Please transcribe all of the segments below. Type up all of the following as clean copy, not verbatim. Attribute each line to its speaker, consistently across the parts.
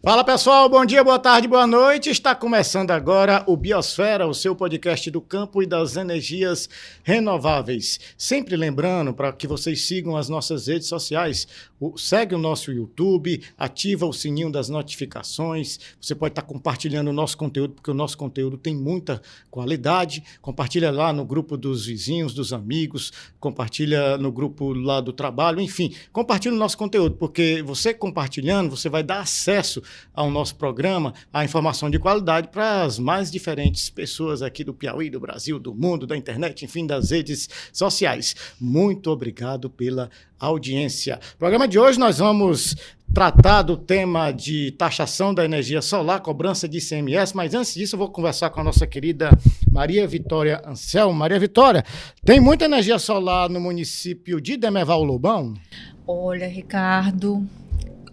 Speaker 1: Fala pessoal, bom dia, boa tarde, boa noite. Está começando agora o Biosfera, o seu podcast do campo e das energias renováveis. Sempre lembrando para que vocês sigam as nossas redes sociais. Segue o nosso YouTube, ativa o sininho das notificações. Você pode estar compartilhando o nosso conteúdo, porque o nosso conteúdo tem muita qualidade. Compartilha lá no grupo dos vizinhos, dos amigos, compartilha no grupo lá do trabalho, enfim, compartilha o nosso conteúdo, porque você compartilhando, você vai dar acesso ao nosso programa, a informação de qualidade para as mais diferentes pessoas aqui do Piauí, do Brasil, do mundo, da internet, enfim, das redes sociais. Muito obrigado pela audiência. No programa de hoje nós vamos tratar do tema de taxação da energia solar, cobrança de ICMS, mas antes disso eu vou conversar com a nossa querida Maria Vitória Anselmo. Maria Vitória, tem muita energia solar no município de Demerval Lobão?
Speaker 2: Olha, Ricardo,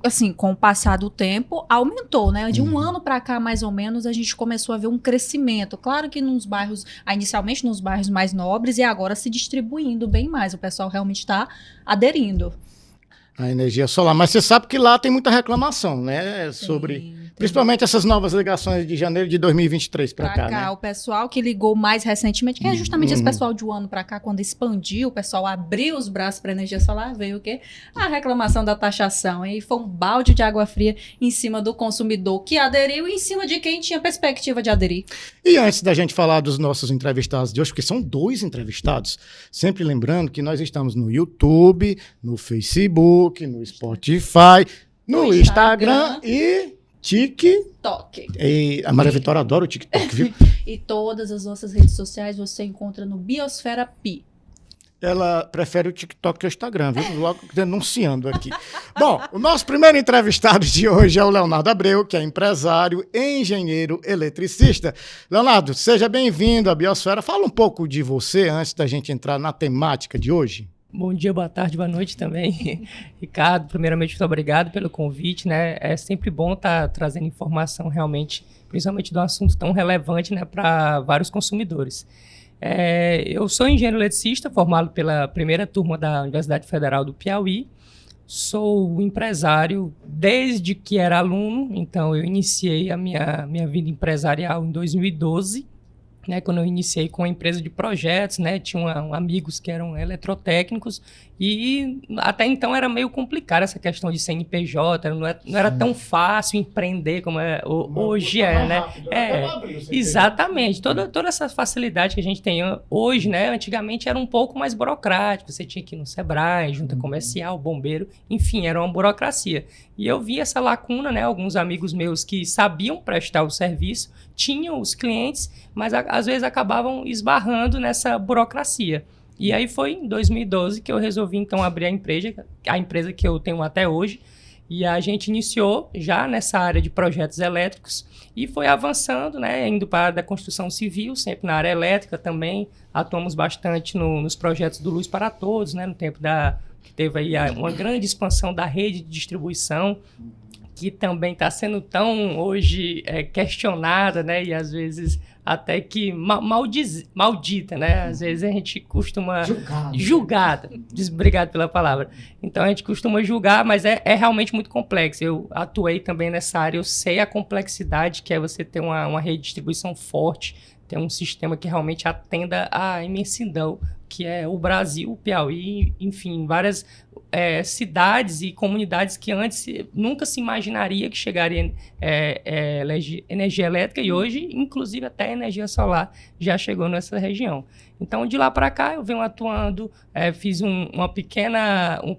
Speaker 2: assim, com o passar do tempo, aumentou, né? De um ano para cá, mais ou menos, a gente começou a ver um crescimento. Claro que nos bairros, inicialmente nos bairros mais nobres, e agora se distribuindo bem mais. O pessoal realmente está aderindo.
Speaker 1: A energia solar, mas você sabe que lá tem muita reclamação, né? Sobre, principalmente essas novas ligações de janeiro de 2023 para cá, né?
Speaker 2: O pessoal que ligou mais recentemente, que é justamente esse pessoal de um ano para cá, quando expandiu, o pessoal abriu os braços para a energia solar, veio o quê? A reclamação da taxação. E foi um balde de água fria em cima do consumidor que aderiu e em cima de quem tinha perspectiva de aderir.
Speaker 1: E antes da gente falar dos nossos entrevistados de hoje, porque são 2 entrevistados, sempre lembrando que nós estamos no YouTube, no Facebook, no Spotify, no Instagram e TikTok. E a Maria Vitória adora o TikTok, viu?
Speaker 2: E todas as nossas redes sociais você encontra no Biosfera Pi.
Speaker 1: Ela prefere o TikTok que o Instagram, viu? Logo denunciando aqui. Bom, o nosso primeiro entrevistado de hoje é o Leonardo Abreu, que é empresário, engenheiro eletricista. Leonardo, seja bem-vindo à Biosfera. Fala um pouco de você antes da gente entrar na temática de hoje.
Speaker 3: Bom dia, boa tarde, boa noite também. Ricardo, primeiramente, muito obrigado pelo convite, né? É sempre bom estar trazendo informação realmente, principalmente de um assunto tão relevante, né, para vários consumidores. Eu sou engenheiro eletricista, formado pela primeira turma da Universidade Federal do Piauí. Sou empresário desde que era aluno, então eu iniciei a minha vida empresarial em 2012. Né, quando eu iniciei com a empresa de projetos, né, tinha amigos que eram eletrotécnicos e até então era meio complicado essa questão de CNPJ, não era tão fácil empreender como hoje é, né? Exatamente, toda essa facilidade que a gente tem hoje, né, antigamente era um pouco mais burocrático, você tinha que ir no Sebrae, junta comercial, bombeiro, enfim, era uma burocracia. E eu vi essa lacuna, né, alguns amigos meus que sabiam prestar o serviço, tinham os clientes, mas às vezes acabavam esbarrando nessa burocracia. E aí foi em 2012 que eu resolvi então abrir a empresa que eu tenho até hoje, e a gente iniciou já nessa área de projetos elétricos e foi avançando, né, indo para a área da construção civil, sempre na área elétrica também, atuamos bastante nos projetos do Luz para Todos, né, no tempo que teve aí uma grande expansão da rede de distribuição, que também está sendo tão hoje questionada, né, e às vezes até que maldita, né? Às vezes a gente costuma... Julgada. Obrigado pela palavra. Então a gente costuma julgar, mas é realmente muito complexo. Eu atuei também nessa área, eu sei a complexidade que é você ter uma rede de distribuição forte, ter um sistema que realmente atenda à imensidão, que é o Brasil, o Piauí, enfim, várias cidades e comunidades que antes nunca se imaginaria que chegaria energia elétrica e hoje, inclusive, até energia solar já chegou nessa região. Então, de lá para cá, eu venho atuando, fiz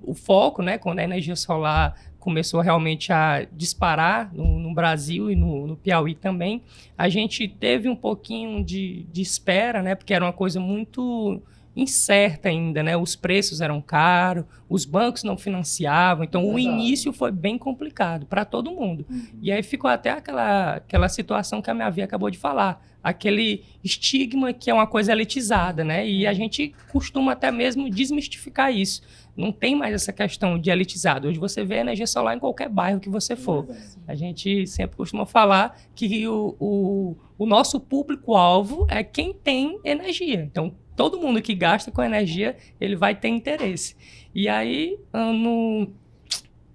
Speaker 3: o foco, né, quando a energia solar começou realmente a disparar no Brasil e no Piauí também. A gente teve um pouquinho de espera, né, porque era uma coisa muito incerta ainda, né? Os preços eram caros, os bancos não financiavam, então o início foi bem complicado para todo mundo. E aí ficou até aquela situação que a minha avó acabou de falar, aquele estigma que é uma coisa elitizada, né? E a gente costuma até mesmo desmistificar isso. Não tem mais essa questão de elitizado. Hoje você vê energia solar em qualquer bairro que você for. A gente sempre costuma falar que o nosso público-alvo é quem tem energia. Então, todo mundo que gasta com energia, ele vai ter interesse. E aí,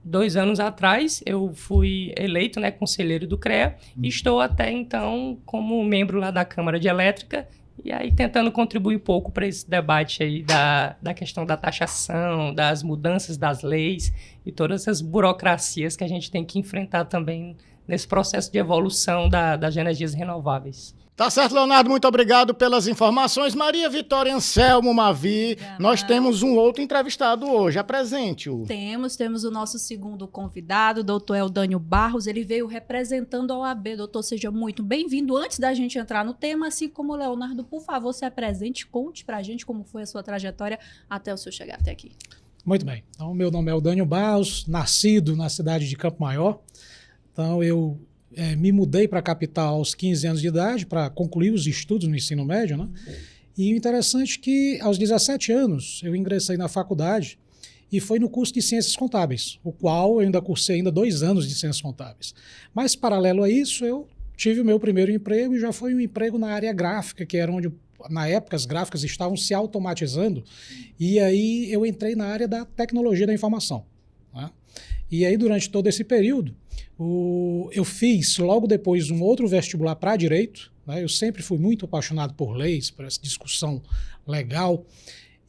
Speaker 3: 2 anos atrás, eu fui eleito, né, conselheiro do CREA, e estou até então como membro lá da Câmara de Elétrica, e aí tentando contribuir um pouco para esse debate aí da questão da taxação, das mudanças das leis e todas essas burocracias que a gente tem que enfrentar também nesse processo de evolução das energias renováveis.
Speaker 1: Tá certo, Leonardo, muito obrigado pelas informações. Maria Vitória Anselmo Mavi, nós temos um outro entrevistado hoje, apresente-o.
Speaker 2: Temos o nosso segundo convidado, doutor Eudânio Barros, ele veio representando a OAB. Doutor, seja muito bem-vindo. Antes da gente entrar no tema, assim como o Leonardo, por favor, se apresente, conte pra gente como foi a sua trajetória até o senhor chegar até aqui.
Speaker 4: Muito bem, então meu nome é Eudânio Barros, nascido na cidade de Campo Maior, então eu me mudei para a capital aos 15 anos de idade para concluir os estudos no ensino médio, né? E o interessante é que aos 17 anos eu ingressei na faculdade e foi no curso de Ciências Contábeis, o qual eu ainda cursei ainda 2 anos de Ciências Contábeis. Mas paralelo a isso eu tive o meu primeiro emprego e já foi um emprego na área gráfica, que era onde na época as gráficas estavam se automatizando, e aí eu entrei na área da tecnologia da informação, né? E aí durante todo esse período eu fiz logo depois um outro vestibular para direito, né? Eu sempre fui muito apaixonado por leis, por essa discussão legal,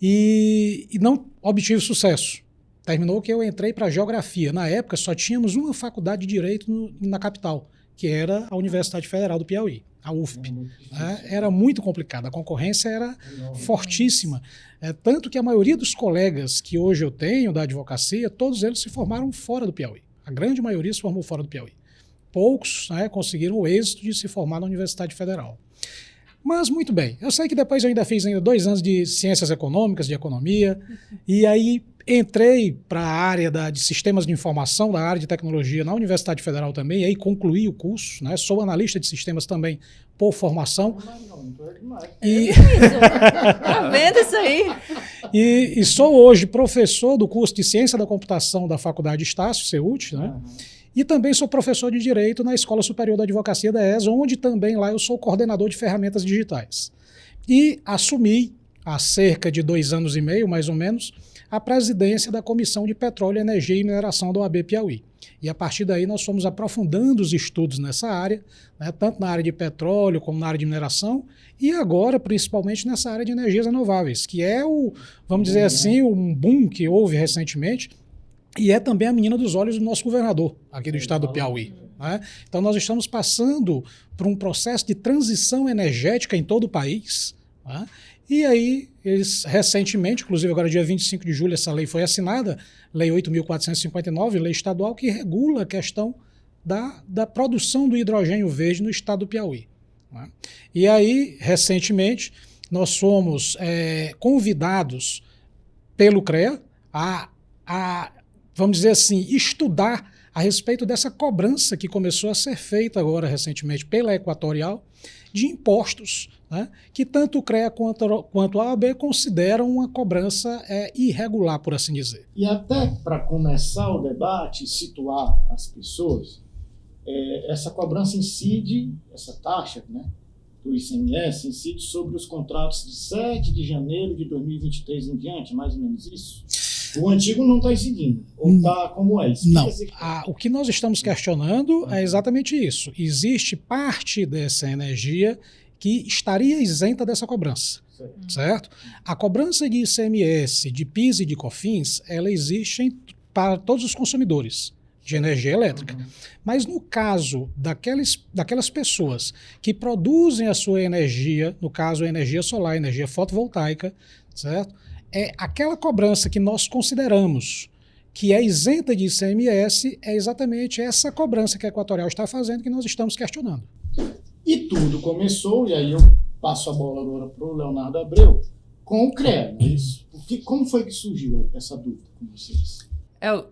Speaker 4: e não obtive sucesso. Terminou que eu entrei para geografia. Na época só tínhamos uma faculdade de direito na capital, que era a Universidade Federal do Piauí, a UFP. Né? Era muito complicado, a concorrência era fortíssima. Tanto que a maioria dos colegas que hoje eu tenho da advocacia, todos eles se formaram fora do Piauí. A grande maioria se formou fora do Piauí. Poucos, né, conseguiram o êxito de se formar na Universidade Federal. Mas, muito bem, eu sei que depois eu ainda fiz 2 anos de Ciências Econômicas, de Economia, e aí entrei para a área de Sistemas de Informação, da área de Tecnologia na Universidade Federal também, e aí concluí o curso, né, sou analista de sistemas também por formação.
Speaker 2: Tá vendo isso aí?
Speaker 4: E sou hoje professor do curso de Ciência da Computação da Faculdade Estácio, CEUT, né? E também sou professor de Direito na Escola Superior da Advocacia da ESA, onde também lá eu sou coordenador de ferramentas digitais. E assumi, há cerca de 2 anos e meio, mais ou menos, a presidência da Comissão de Petróleo, Energia e Mineração da OAB Piauí. E a partir daí nós fomos aprofundando os estudos nessa área, né, tanto na área de petróleo como na área de mineração, e agora principalmente nessa área de energias renováveis, que é vamos dizer assim, um boom que houve recentemente, e é também a menina dos olhos do nosso governador aqui do estado do Piauí. Né? Então nós estamos passando por um processo de transição energética em todo o país, né? E aí, eles recentemente, inclusive agora dia 25 de julho, essa lei foi assinada, Lei 8.459, lei estadual, que regula a questão da produção do hidrogênio verde no estado do Piauí. Né? E aí, recentemente, nós fomos convidados pelo CREA a, vamos dizer assim, estudar a respeito dessa cobrança que começou a ser feita agora recentemente pela Equatorial de impostos, né, que tanto o CREA quanto a OAB consideram uma cobrança irregular, por assim dizer.
Speaker 1: E até para começar o debate, situar as pessoas, essa cobrança incide, essa taxa, né, do ICMS, incide sobre os contratos de 7 de janeiro de 2023 em diante, mais ou menos isso? O antigo não está incidindo, ou está como é?
Speaker 4: Não, o que nós estamos questionando é exatamente isso. Existe parte dessa energia que estaria isenta dessa cobrança, certo? A cobrança de ICMS, de PIS e de COFINS, ela existe para todos os consumidores de energia elétrica. Mas no caso daquelas pessoas que produzem a sua energia, no caso a energia solar, a energia fotovoltaica, certo? Aquela cobrança que nós consideramos que é isenta de ICMS é exatamente essa cobrança que a Equatorial está fazendo que nós estamos questionando.
Speaker 1: E tudo começou, e aí eu passo a bola agora para o Leonardo Abreu, com o CREA, não é isso? Como foi que surgiu essa dúvida com vocês?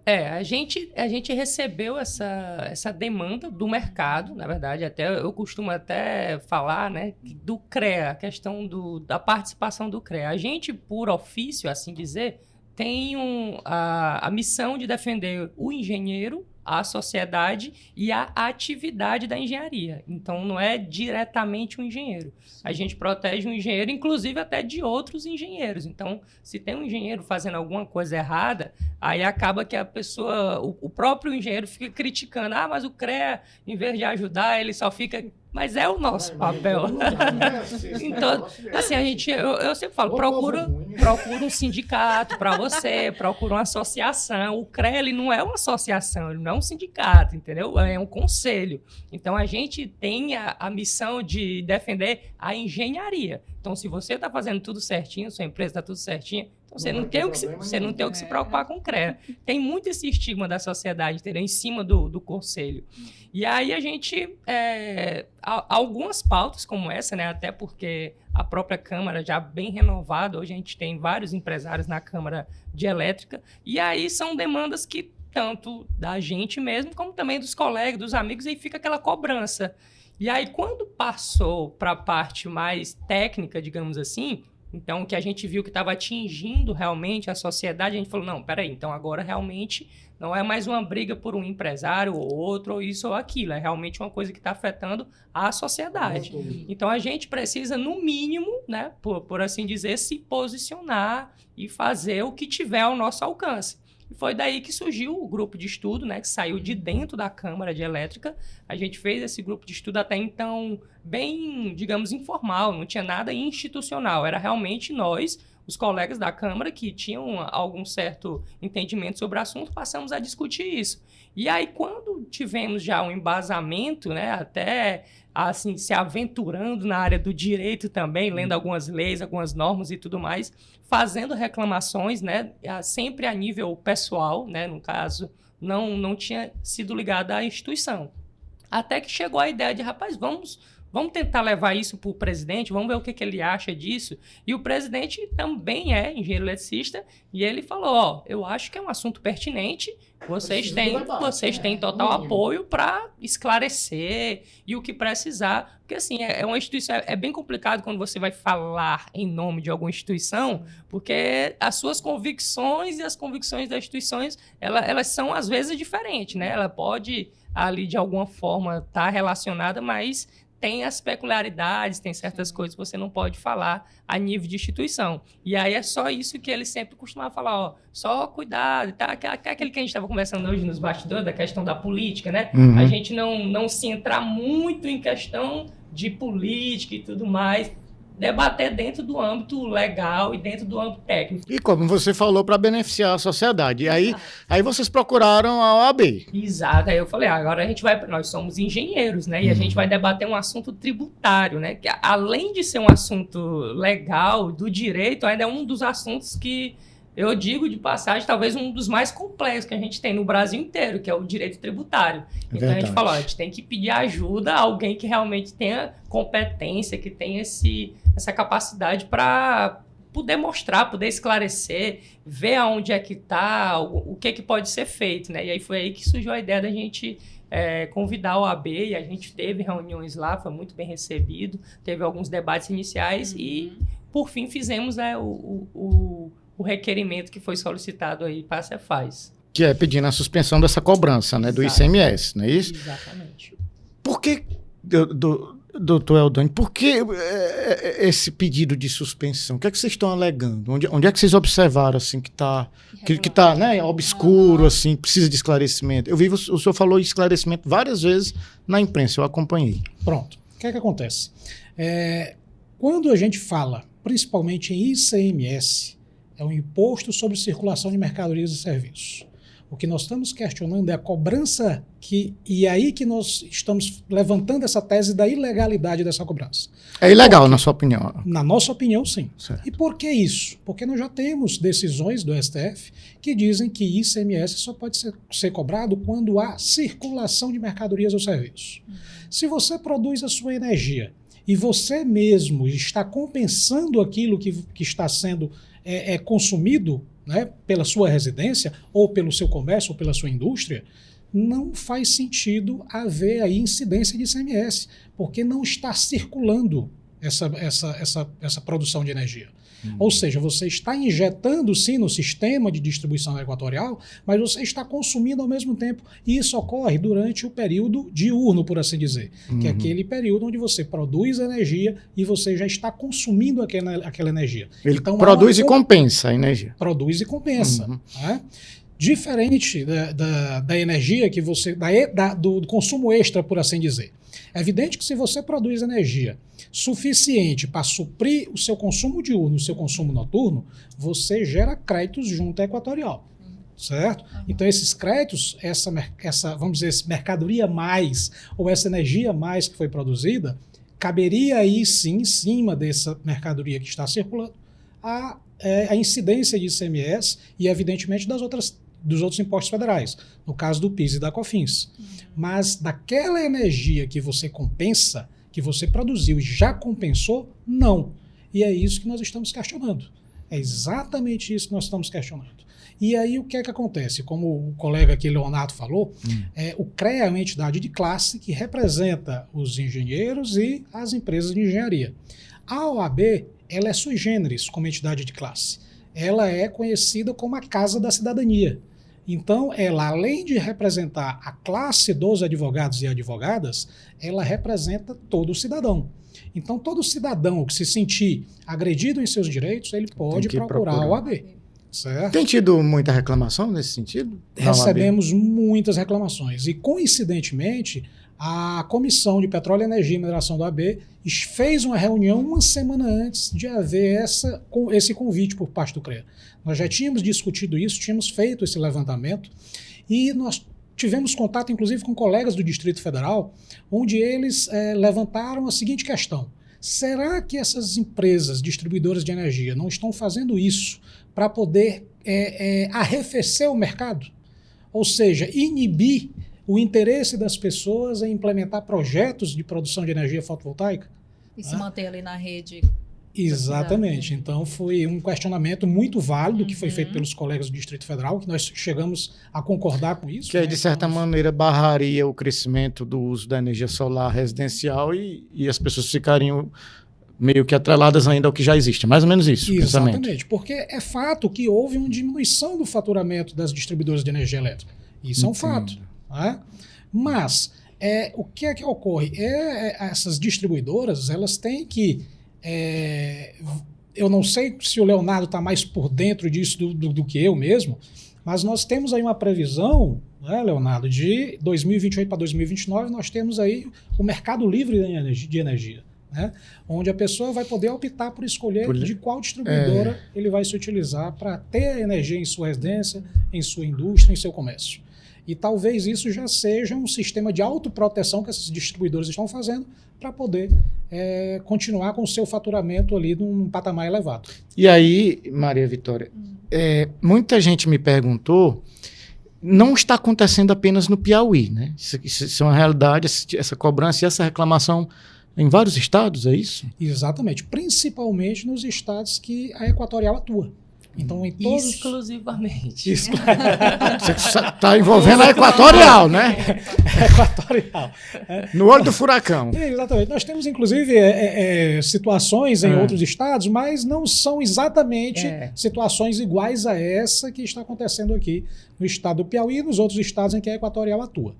Speaker 3: A gente recebeu essa demanda do mercado, na verdade, até eu costumo até falar, né, do CREA, a questão da participação do CREA. A gente, por ofício, assim dizer, tem a missão de defender o engenheiro, à sociedade e à atividade da engenharia. Então, não é diretamente um engenheiro. A gente protege um engenheiro, inclusive até de outros engenheiros. Então, se tem um engenheiro fazendo alguma coisa errada, aí acaba que a pessoa, o próprio engenheiro fica criticando. Ah, mas o CREA, em vez de ajudar, ele só fica... Mas é o nosso papel. Então, assim, eu sempre falo, procura um sindicato para você, procura uma associação. O CREA, ele não é uma associação, ele não é um sindicato, entendeu? É um conselho. Então, a gente tem a missão de defender a engenharia. Então, se você está fazendo tudo certinho, sua empresa está tudo certinho, então você não tem o que se preocupar com o CREA. Tem muito esse estigma da sociedade, entendeu? Em cima do conselho. E aí a gente... algumas pautas como essa, né? Até porque a própria Câmara já bem renovada, hoje a gente tem vários empresários na Câmara de Elétrica, e aí são demandas que tanto da gente mesmo, como também dos colegas, dos amigos, aí fica aquela cobrança. E aí quando passou para a parte mais técnica, digamos assim, então que a gente viu que estava atingindo realmente a sociedade, a gente falou, não, peraí, então agora realmente não é mais uma briga por um empresário ou outro, ou isso ou aquilo, é realmente uma coisa que está afetando a sociedade. Então a gente precisa, no mínimo, né, por assim dizer, se posicionar e fazer o que tiver ao nosso alcance. E foi daí que surgiu o grupo de estudo, né, que saiu de dentro da Câmara de Elétrica. A gente fez esse grupo de estudo até então bem, digamos, informal, não tinha nada institucional, era realmente nós, os colegas da Câmara que tinham algum certo entendimento sobre o assunto, passamos a discutir isso. E aí, quando tivemos já um embasamento, né, até assim, se aventurando na área do direito também, lendo algumas leis, algumas normas e tudo mais, fazendo reclamações, né, sempre a nível pessoal, né, no caso, não tinha sido ligado à instituição. Até que chegou a ideia de, rapaz, vamos tentar levar isso para o presidente, vamos ver o que ele acha disso. E o presidente também é engenheiro eletricista, e ele falou, eu acho que é um assunto pertinente, vocês têm total apoio para esclarecer e o que precisar. Porque, assim, é uma instituição, é bem complicado quando você vai falar em nome de alguma instituição, porque as suas convicções e as convicções das instituições, elas são, às vezes, diferentes, né? Ela pode, ali, de alguma forma, estar relacionada, mas tem as peculiaridades, tem certas coisas que você não pode falar a nível de instituição. E aí é só isso que ele sempre costumava falar, só cuidado, tá? Aquele que a gente estava conversando hoje nos bastidores, da questão da política, né? Uhum. A gente não se entrar muito em questão de política e tudo mais, debater dentro do âmbito legal e dentro do âmbito técnico.
Speaker 1: E como você falou, para beneficiar a sociedade. E aí vocês procuraram a OAB.
Speaker 3: Exato. Aí eu falei, agora nós somos engenheiros, né? E a gente vai debater um assunto tributário, né? Que além de ser um assunto legal, do direito, ainda é um dos assuntos que eu digo de passagem, talvez um dos mais complexos que a gente tem no Brasil inteiro, que é o direito tributário. Então verdade. A gente falou, a gente tem que pedir ajuda a alguém que realmente tenha competência, que tenha essa capacidade para poder mostrar, poder esclarecer, ver aonde é que está, o que pode ser feito, né? E aí foi aí que surgiu a ideia da gente convidar o OAB, e a gente teve reuniões lá, foi muito bem recebido, teve alguns debates iniciais e, por fim, fizemos o requerimento que foi solicitado aí para a Cefaz.
Speaker 1: Que é pedindo a suspensão dessa cobrança, né, do ICMS, não é isso?
Speaker 3: Exatamente.
Speaker 1: Por que, doutor Eldânio, por que esse pedido de suspensão? O que é que vocês estão alegando? Onde é que vocês observaram assim, que está né, obscuro, assim, precisa de esclarecimento? Eu vi, o senhor falou de esclarecimento várias vezes na imprensa, eu acompanhei.
Speaker 4: Pronto. O que é que acontece? Quando a gente fala, principalmente em ICMS, é um imposto sobre circulação de mercadorias e serviços. O que nós estamos questionando é a cobrança e aí que nós estamos levantando essa tese da ilegalidade dessa cobrança.
Speaker 1: É ilegal, na sua opinião?
Speaker 4: Na nossa opinião, sim.
Speaker 1: Certo.
Speaker 4: E por que isso? Porque nós já temos decisões do STF que dizem que ICMS só pode ser cobrado quando há circulação de mercadorias ou serviços. Se você produz a sua energia e você mesmo está compensando aquilo que está sendo consumido, né, pela sua residência, ou pelo seu comércio, ou pela sua indústria, não faz sentido haver aí incidência de ICMS, porque não está circulando essa produção de energia. Ou seja, você está injetando sim no sistema de distribuição equatorial, mas você está consumindo ao mesmo tempo. E isso ocorre durante o período diurno, por assim dizer, que é aquele período onde você produz energia e você já está consumindo aquela energia.
Speaker 1: Ele
Speaker 4: então,
Speaker 1: produz e compensa a energia.
Speaker 4: Produz e compensa. Né? Diferente da energia que você. Do consumo extra, por assim dizer. É evidente que se você produz energia suficiente para suprir o seu consumo diurno, o seu consumo noturno, você gera créditos junto à equatorial. Certo? Então, esses créditos, vamos dizer, essa mercadoria mais, ou essa energia mais que foi produzida, caberia aí sim, em cima dessa mercadoria que está circulando, a incidência de ICMS e, evidentemente, dos outros impostos federais, no caso do PIS e da COFINS. Mas daquela energia que você compensa, que você produziu e já compensou, não. E é isso que nós estamos questionando. É exatamente isso que nós estamos questionando. E aí o que é que acontece? Como o colega aqui, Leonardo, falou, o CREA é uma entidade de classe que representa os engenheiros e as empresas de engenharia. A OAB, ela é sui generis como entidade de classe. Ela é conhecida como a Casa da Cidadania. Então, ela, além de representar a classe dos advogados e advogadas, ela representa todo o cidadão. Então, todo cidadão que se sentir agredido em seus direitos, ele pode procurar a OAB. Certo?
Speaker 1: Tem tido muita reclamação nesse sentido?
Speaker 4: Recebemos muitas reclamações. E, coincidentemente, a Comissão de Petróleo, Energia e Mineração da OAB fez uma reunião uma semana antes de haver esse convite por parte do CREA. Nós já tínhamos discutido isso, tínhamos feito esse levantamento e nós tivemos contato, inclusive, com colegas do Distrito Federal, onde eles levantaram a seguinte questão: será que essas empresas distribuidoras de energia não estão fazendo isso para poder arrefecer o mercado? Ou seja, inibir o interesse das pessoas em implementar projetos de produção de energia fotovoltaica?
Speaker 2: E se manter ali na rede.
Speaker 4: Exatamente. Então foi um questionamento muito válido que foi feito pelos colegas do Distrito Federal, que nós chegamos a concordar com isso.
Speaker 1: Que aí, de certa maneira, barraria o crescimento do uso da energia solar residencial e as pessoas ficariam meio que atreladas ainda ao que já existe. Mais ou menos isso.
Speaker 4: Exatamente. Porque é fato que houve uma diminuição do faturamento das distribuidoras de energia elétrica. Isso é um fato. Né? Mas o que é que ocorre? Essas distribuidoras, elas têm que... eu não sei se o Leonardo está mais por dentro disso do que eu mesmo, mas nós temos aí uma previsão, né, Leonardo, de 2028 para 2029, nós temos aí o mercado livre de energia, né, onde a pessoa vai poder optar por escolher de qual distribuidora ele vai se utilizar para ter energia em sua residência, em sua indústria, em seu comércio. E talvez isso já seja um sistema de autoproteção que essas distribuidoras estão fazendo para poder continuar com o seu faturamento ali num patamar elevado.
Speaker 1: E aí, Maria Vitória, muita gente me perguntou, não está acontecendo apenas no Piauí, né? Isso é uma realidade, essa cobrança e essa reclamação em vários estados, é isso?
Speaker 4: Exatamente, principalmente nos estados que a Equatorial atua. Então, em todos...
Speaker 3: Exclusivamente.
Speaker 1: Você está envolvendo a Equatorial, né?
Speaker 4: Equatorial.
Speaker 1: No olho do furacão.
Speaker 4: Exatamente. Nós temos, inclusive, situações em outros estados, mas não são exatamente situações iguais a essa que está acontecendo aqui no estado do Piauí e nos outros estados em que a Equatorial atua.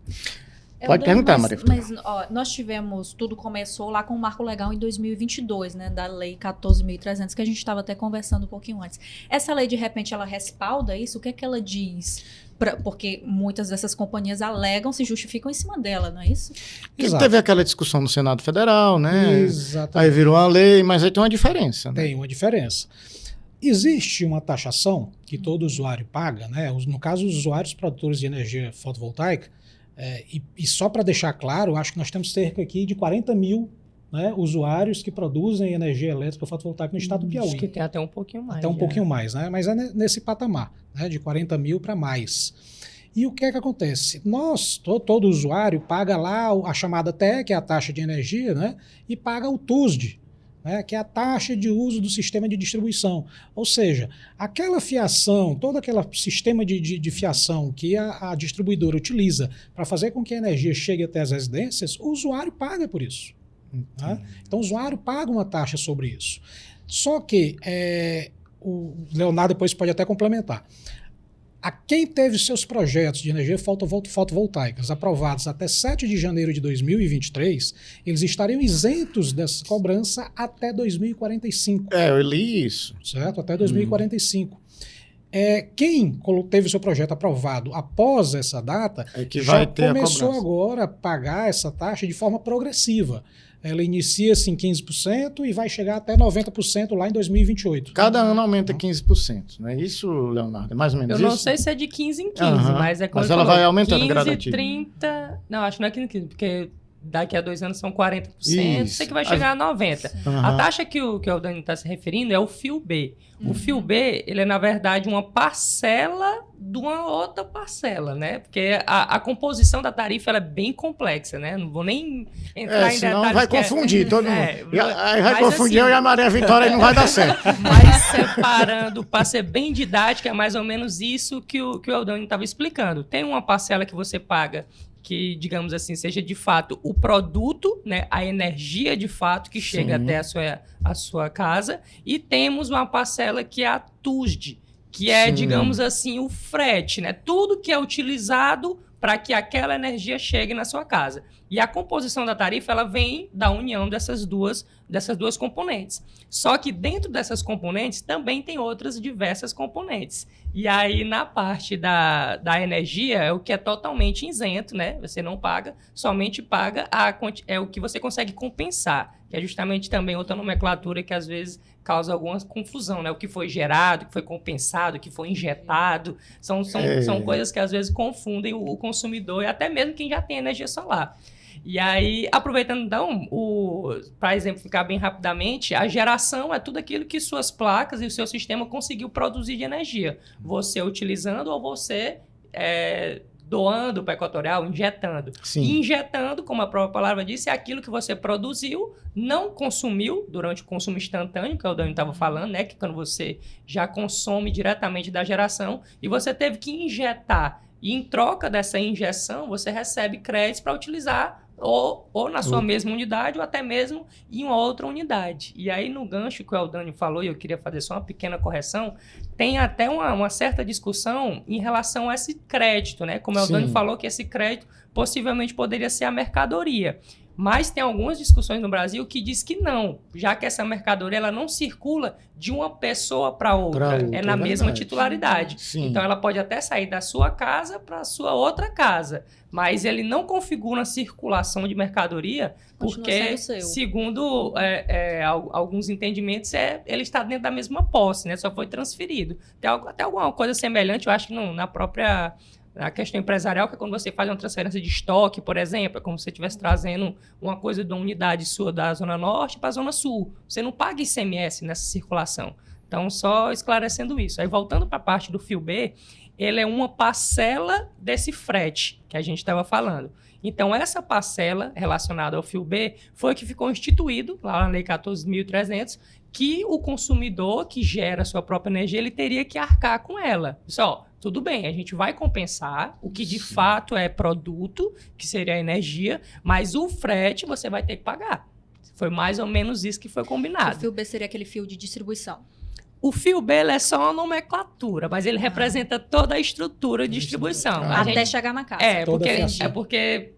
Speaker 1: Pode perguntar, Maria.
Speaker 2: Mas nós tivemos, tudo começou lá com o marco legal em 2022, né, da lei 14.300, que a gente estava até conversando um pouquinho antes. Essa lei, de repente, ela respalda isso? O que é que ela diz? Porque muitas dessas companhias alegam, se justificam em cima dela, não é isso?
Speaker 1: Teve aquela discussão no Senado Federal, né?
Speaker 4: Exatamente.
Speaker 1: Aí virou uma lei, mas aí tem uma diferença, né?
Speaker 4: Tem uma diferença. Existe uma taxação que todo usuário paga, né? No caso, os usuários produtores de energia fotovoltaica, e só para deixar claro, acho que nós temos cerca aqui de 40 mil, né, usuários que produzem energia elétrica fotovoltaica no estado do Piauí.
Speaker 3: Acho que tem até um pouquinho mais.
Speaker 4: Até um pouquinho mais, né? Mas é nesse patamar, né, de 40 mil para mais. E o que é que acontece? Todo usuário paga lá a chamada TE, que é a taxa de energia, né, e paga o TUSD, né, que é a taxa de uso do sistema de distribuição. Ou seja, aquela fiação, todo aquele sistema de fiação que a distribuidora utiliza para fazer com que a energia chegue até as residências, o usuário paga por isso. Né? Então, o usuário paga uma taxa sobre isso. Só que o Leonardo depois pode até complementar. A quem teve seus projetos de energia fotovoltaicas aprovados até 7 de janeiro de 2023, eles estariam isentos dessa cobrança até 2045.
Speaker 1: Eu li isso.
Speaker 4: Certo? Até 2045. Quem teve seu projeto aprovado após essa data
Speaker 1: que
Speaker 4: já
Speaker 1: vai ter
Speaker 4: começou agora a pagar essa taxa de forma progressiva. Ela inicia-se em 15% e vai chegar até 90% lá em 2028.
Speaker 1: Cada ano aumenta 15%, não é isso, Leonardo? É mais ou menos isso?
Speaker 3: Eu não sei se é de 15 em 15, mas é como
Speaker 1: Mas ela vai aumentando
Speaker 3: 15,
Speaker 1: gradativo.
Speaker 3: 30... Não, acho que não é 15 em 15, porque daqui a 2 anos são 40%,
Speaker 1: Isso.
Speaker 3: sei que vai chegar a 90%. A taxa que o Dani está se referindo é o FIU-B. O FIU-B, ele é, na verdade, uma parcela de uma outra parcela, né? Porque a composição da tarifa ela é bem complexa, né? Não vou nem entrar em
Speaker 1: senão
Speaker 3: detalhes.
Speaker 1: vai confundir todo mundo. Aí vai confundir
Speaker 3: assim,
Speaker 1: eu e a Maria Vitória e não vai dar certo.
Speaker 3: Mas separando, para ser bem didática, é mais ou menos isso que o Eldani estava explicando. Tem uma parcela que você paga que, digamos assim, seja de fato o produto, né, a energia de fato que chega até a sua casa, e temos uma parcela que é a TUSD, que é, digamos assim, o frete, né, tudo que é utilizado para que aquela energia chegue na sua casa. E a composição da tarifa ela vem da união dessas duas componentes. Só que dentro dessas componentes também tem outras diversas componentes. E aí, na parte da energia, é o que é totalmente isento, né? Você não paga, somente paga o que você consegue compensar, que é justamente também outra nomenclatura que às vezes causa alguma confusão, né? O que foi gerado, o que foi compensado, o que foi injetado, são coisas que às vezes confundem o consumidor e até mesmo quem já tem energia solar. E aí, aproveitando então, para exemplificar bem rapidamente, a geração é tudo aquilo que suas placas e o seu sistema conseguiu produzir de energia. Você utilizando ou você doando para a Equatorial, injetando.
Speaker 1: Sim.
Speaker 3: E injetando, como a própria palavra disse, é aquilo que você produziu, não consumiu durante o consumo instantâneo, que o Dani estava falando, né? Que quando você já consome diretamente da geração e você teve que injetar. E em troca dessa injeção, você recebe créditos para utilizar ou na sua mesma unidade ou até mesmo em uma outra unidade. E aí, no gancho que o Eldani falou, e eu queria fazer só uma pequena correção, tem até uma certa discussão em relação a esse crédito, né? Como o Eldani falou, que esse crédito possivelmente poderia ser a mercadoria. Mas tem algumas discussões no Brasil que diz que não, já que essa mercadoria ela não circula de uma pessoa para outra, é na mesma titularidade.
Speaker 1: Sim.
Speaker 3: Então ela pode até sair da sua casa para a sua outra casa, mas ele não configura a circulação de mercadoria, porque, segundo alguns entendimentos, ele está dentro da mesma posse, né? Só foi transferido. Tem até alguma coisa semelhante, eu acho que na própria... A questão empresarial, que é quando você faz uma transferência de estoque, por exemplo, é como se você estivesse trazendo uma coisa de uma unidade sua da Zona Norte para a Zona Sul. Você não paga ICMS nessa circulação. Então, só esclarecendo isso. Aí, voltando para a parte do FIU-B, ele é uma parcela desse frete que a gente estava falando. Então, essa parcela relacionada ao FIU-B foi que ficou instituído, lá na Lei 14.300, que o consumidor que gera a sua própria energia, ele teria que arcar com ela. Só, tudo bem, a gente vai compensar o que de fato é produto, que seria a energia, mas o frete você vai ter que pagar. Foi mais ou menos isso que foi combinado.
Speaker 2: O FIU-B seria aquele fio de distribuição.
Speaker 3: O FIU-B é só uma nomenclatura, mas ele representa toda a estrutura de distribuição.
Speaker 2: Até chegar na casa.
Speaker 3: Porque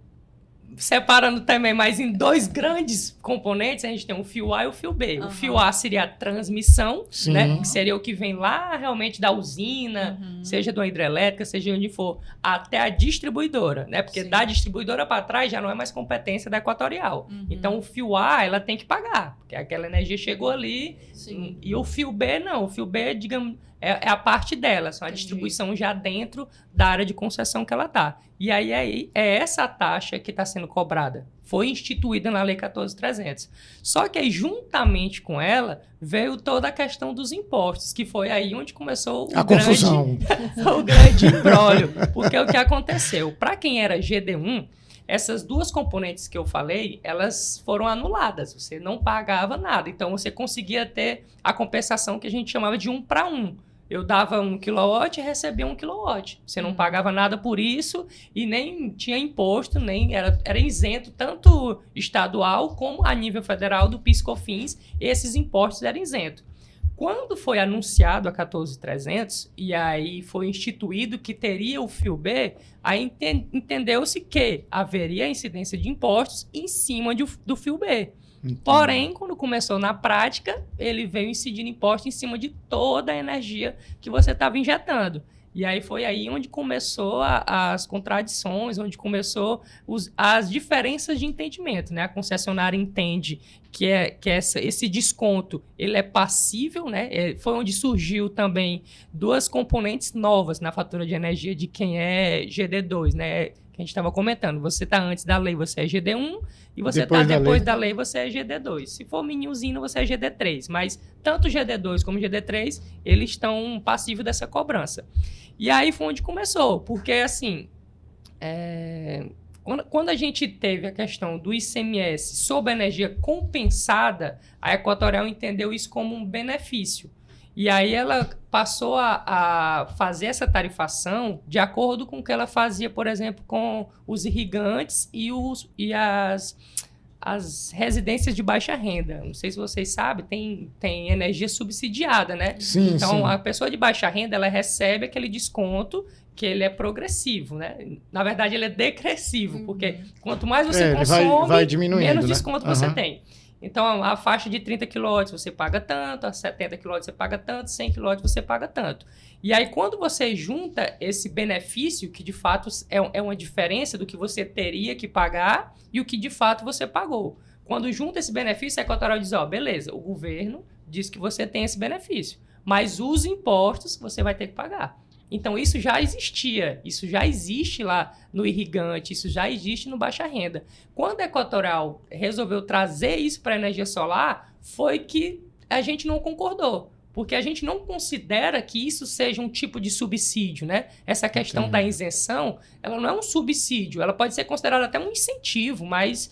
Speaker 3: separando também, mas em dois grandes componentes, a gente tem o fio A e o fio B. O fio A seria a transmissão, né? Que seria o que vem lá realmente da usina, seja de uma hidrelétrica, seja onde for, até a distribuidora, né? Porque da distribuidora para trás já não é mais competência da Equatorial. Então, o fio A, ela tem que pagar, porque aquela energia chegou ali. E o fio B, não. O fio B, digamos, é a parte dela, só a distribuição já dentro da área de concessão que ela está. E aí é essa taxa que está sendo cobrada. Foi instituída na Lei 14.300. Só que aí, juntamente com ela, veio toda a questão dos impostos, que foi aí onde começou
Speaker 1: confusão.
Speaker 3: O grande imbróglio. Porque o que aconteceu? Para quem era GD1, essas duas componentes que eu falei, elas foram anuladas. Você não pagava nada. Então, você conseguia ter a compensação que a gente chamava de 1 para 1. eu dava 1 kW e recebia 1 kW. Você não pagava nada por isso e nem tinha imposto, nem era isento, tanto estadual como a nível federal do PIS/COFINS, esses impostos eram isentos. Quando foi anunciado a 14.300 e aí foi instituído que teria o FIU-B, aí entendeu-se que haveria incidência de impostos em cima do FIU-B. Porém, quando começou na prática, ele veio incidindo imposto em cima de toda a energia que você estava injetando. E aí foi aí onde começou as contradições, onde começou as diferenças de entendimento, né? A concessionária entende que esse desconto ele é passível, né? Foi onde surgiu também duas componentes novas na fatura de energia de quem é GD2, né? Que a gente estava comentando. Você está antes da lei, você é GD1, e você está depois da lei, você é GD2. Se for mini usina, você é GD3. Mas tanto GD2 como GD3, eles estão passivos dessa cobrança. E aí foi onde começou, porque assim, quando a gente teve a questão do ICMS sobre a energia compensada, a Equatorial entendeu isso como um benefício. E aí ela passou a fazer essa tarifação de acordo com o que ela fazia, por exemplo, com os irrigantes e as residências de baixa renda. Não sei se vocês sabem, tem energia subsidiada, né?
Speaker 1: Sim,
Speaker 3: então,
Speaker 1: sim.
Speaker 3: A pessoa de baixa renda, ela recebe aquele desconto que ele é progressivo, né? Na verdade, ele é decressivo, porque quanto mais você consome,
Speaker 1: vai diminuindo,
Speaker 3: menos
Speaker 1: né?
Speaker 3: desconto você tem. Então, a faixa de 30 kW você paga tanto, a 70 kW você paga tanto, 100 kW você paga tanto. E aí, quando você junta esse benefício, que de fato é uma diferença do que você teria que pagar e o que de fato você pagou. Quando junta esse benefício, a Equatorial diz, beleza, o governo diz que você tem esse benefício, mas os impostos você vai ter que pagar. Então, isso já existia, isso já existe lá no irrigante, isso já existe no baixa renda. Quando a Equatorial resolveu trazer isso para a energia solar, foi que a gente não concordou, porque a gente não considera que isso seja um tipo de subsídio, né? Essa questão da isenção, ela não é um subsídio, ela pode ser considerada até um incentivo, mais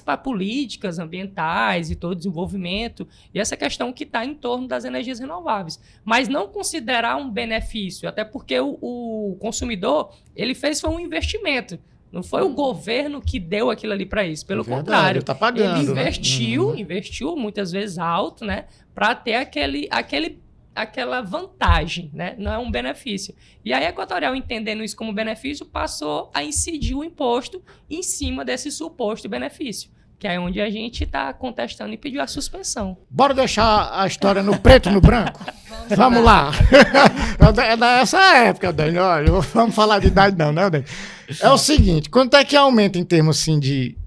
Speaker 3: para políticas ambientais e todo o desenvolvimento, e essa questão que está em torno das energias renováveis. Mas não considerar um benefício, até porque o consumidor, ele fez foi um investimento. Não foi o governo que deu aquilo ali para isso. Pelo contrário,
Speaker 1: ele tá pagando,
Speaker 3: ele investiu muitas vezes alto, né, para ter aquela vantagem, né? Não é um benefício. E aí a Equatorial, entendendo isso como benefício, passou a incidir o imposto em cima desse suposto benefício, que é onde a gente está contestando e pediu a suspensão.
Speaker 1: Bora deixar a história no preto e no branco? Vamos lá. É dessa época, Dani. Olha, vamos falar de idade não, né, Dani? É o seguinte, quanto é que aumenta em termos assim, de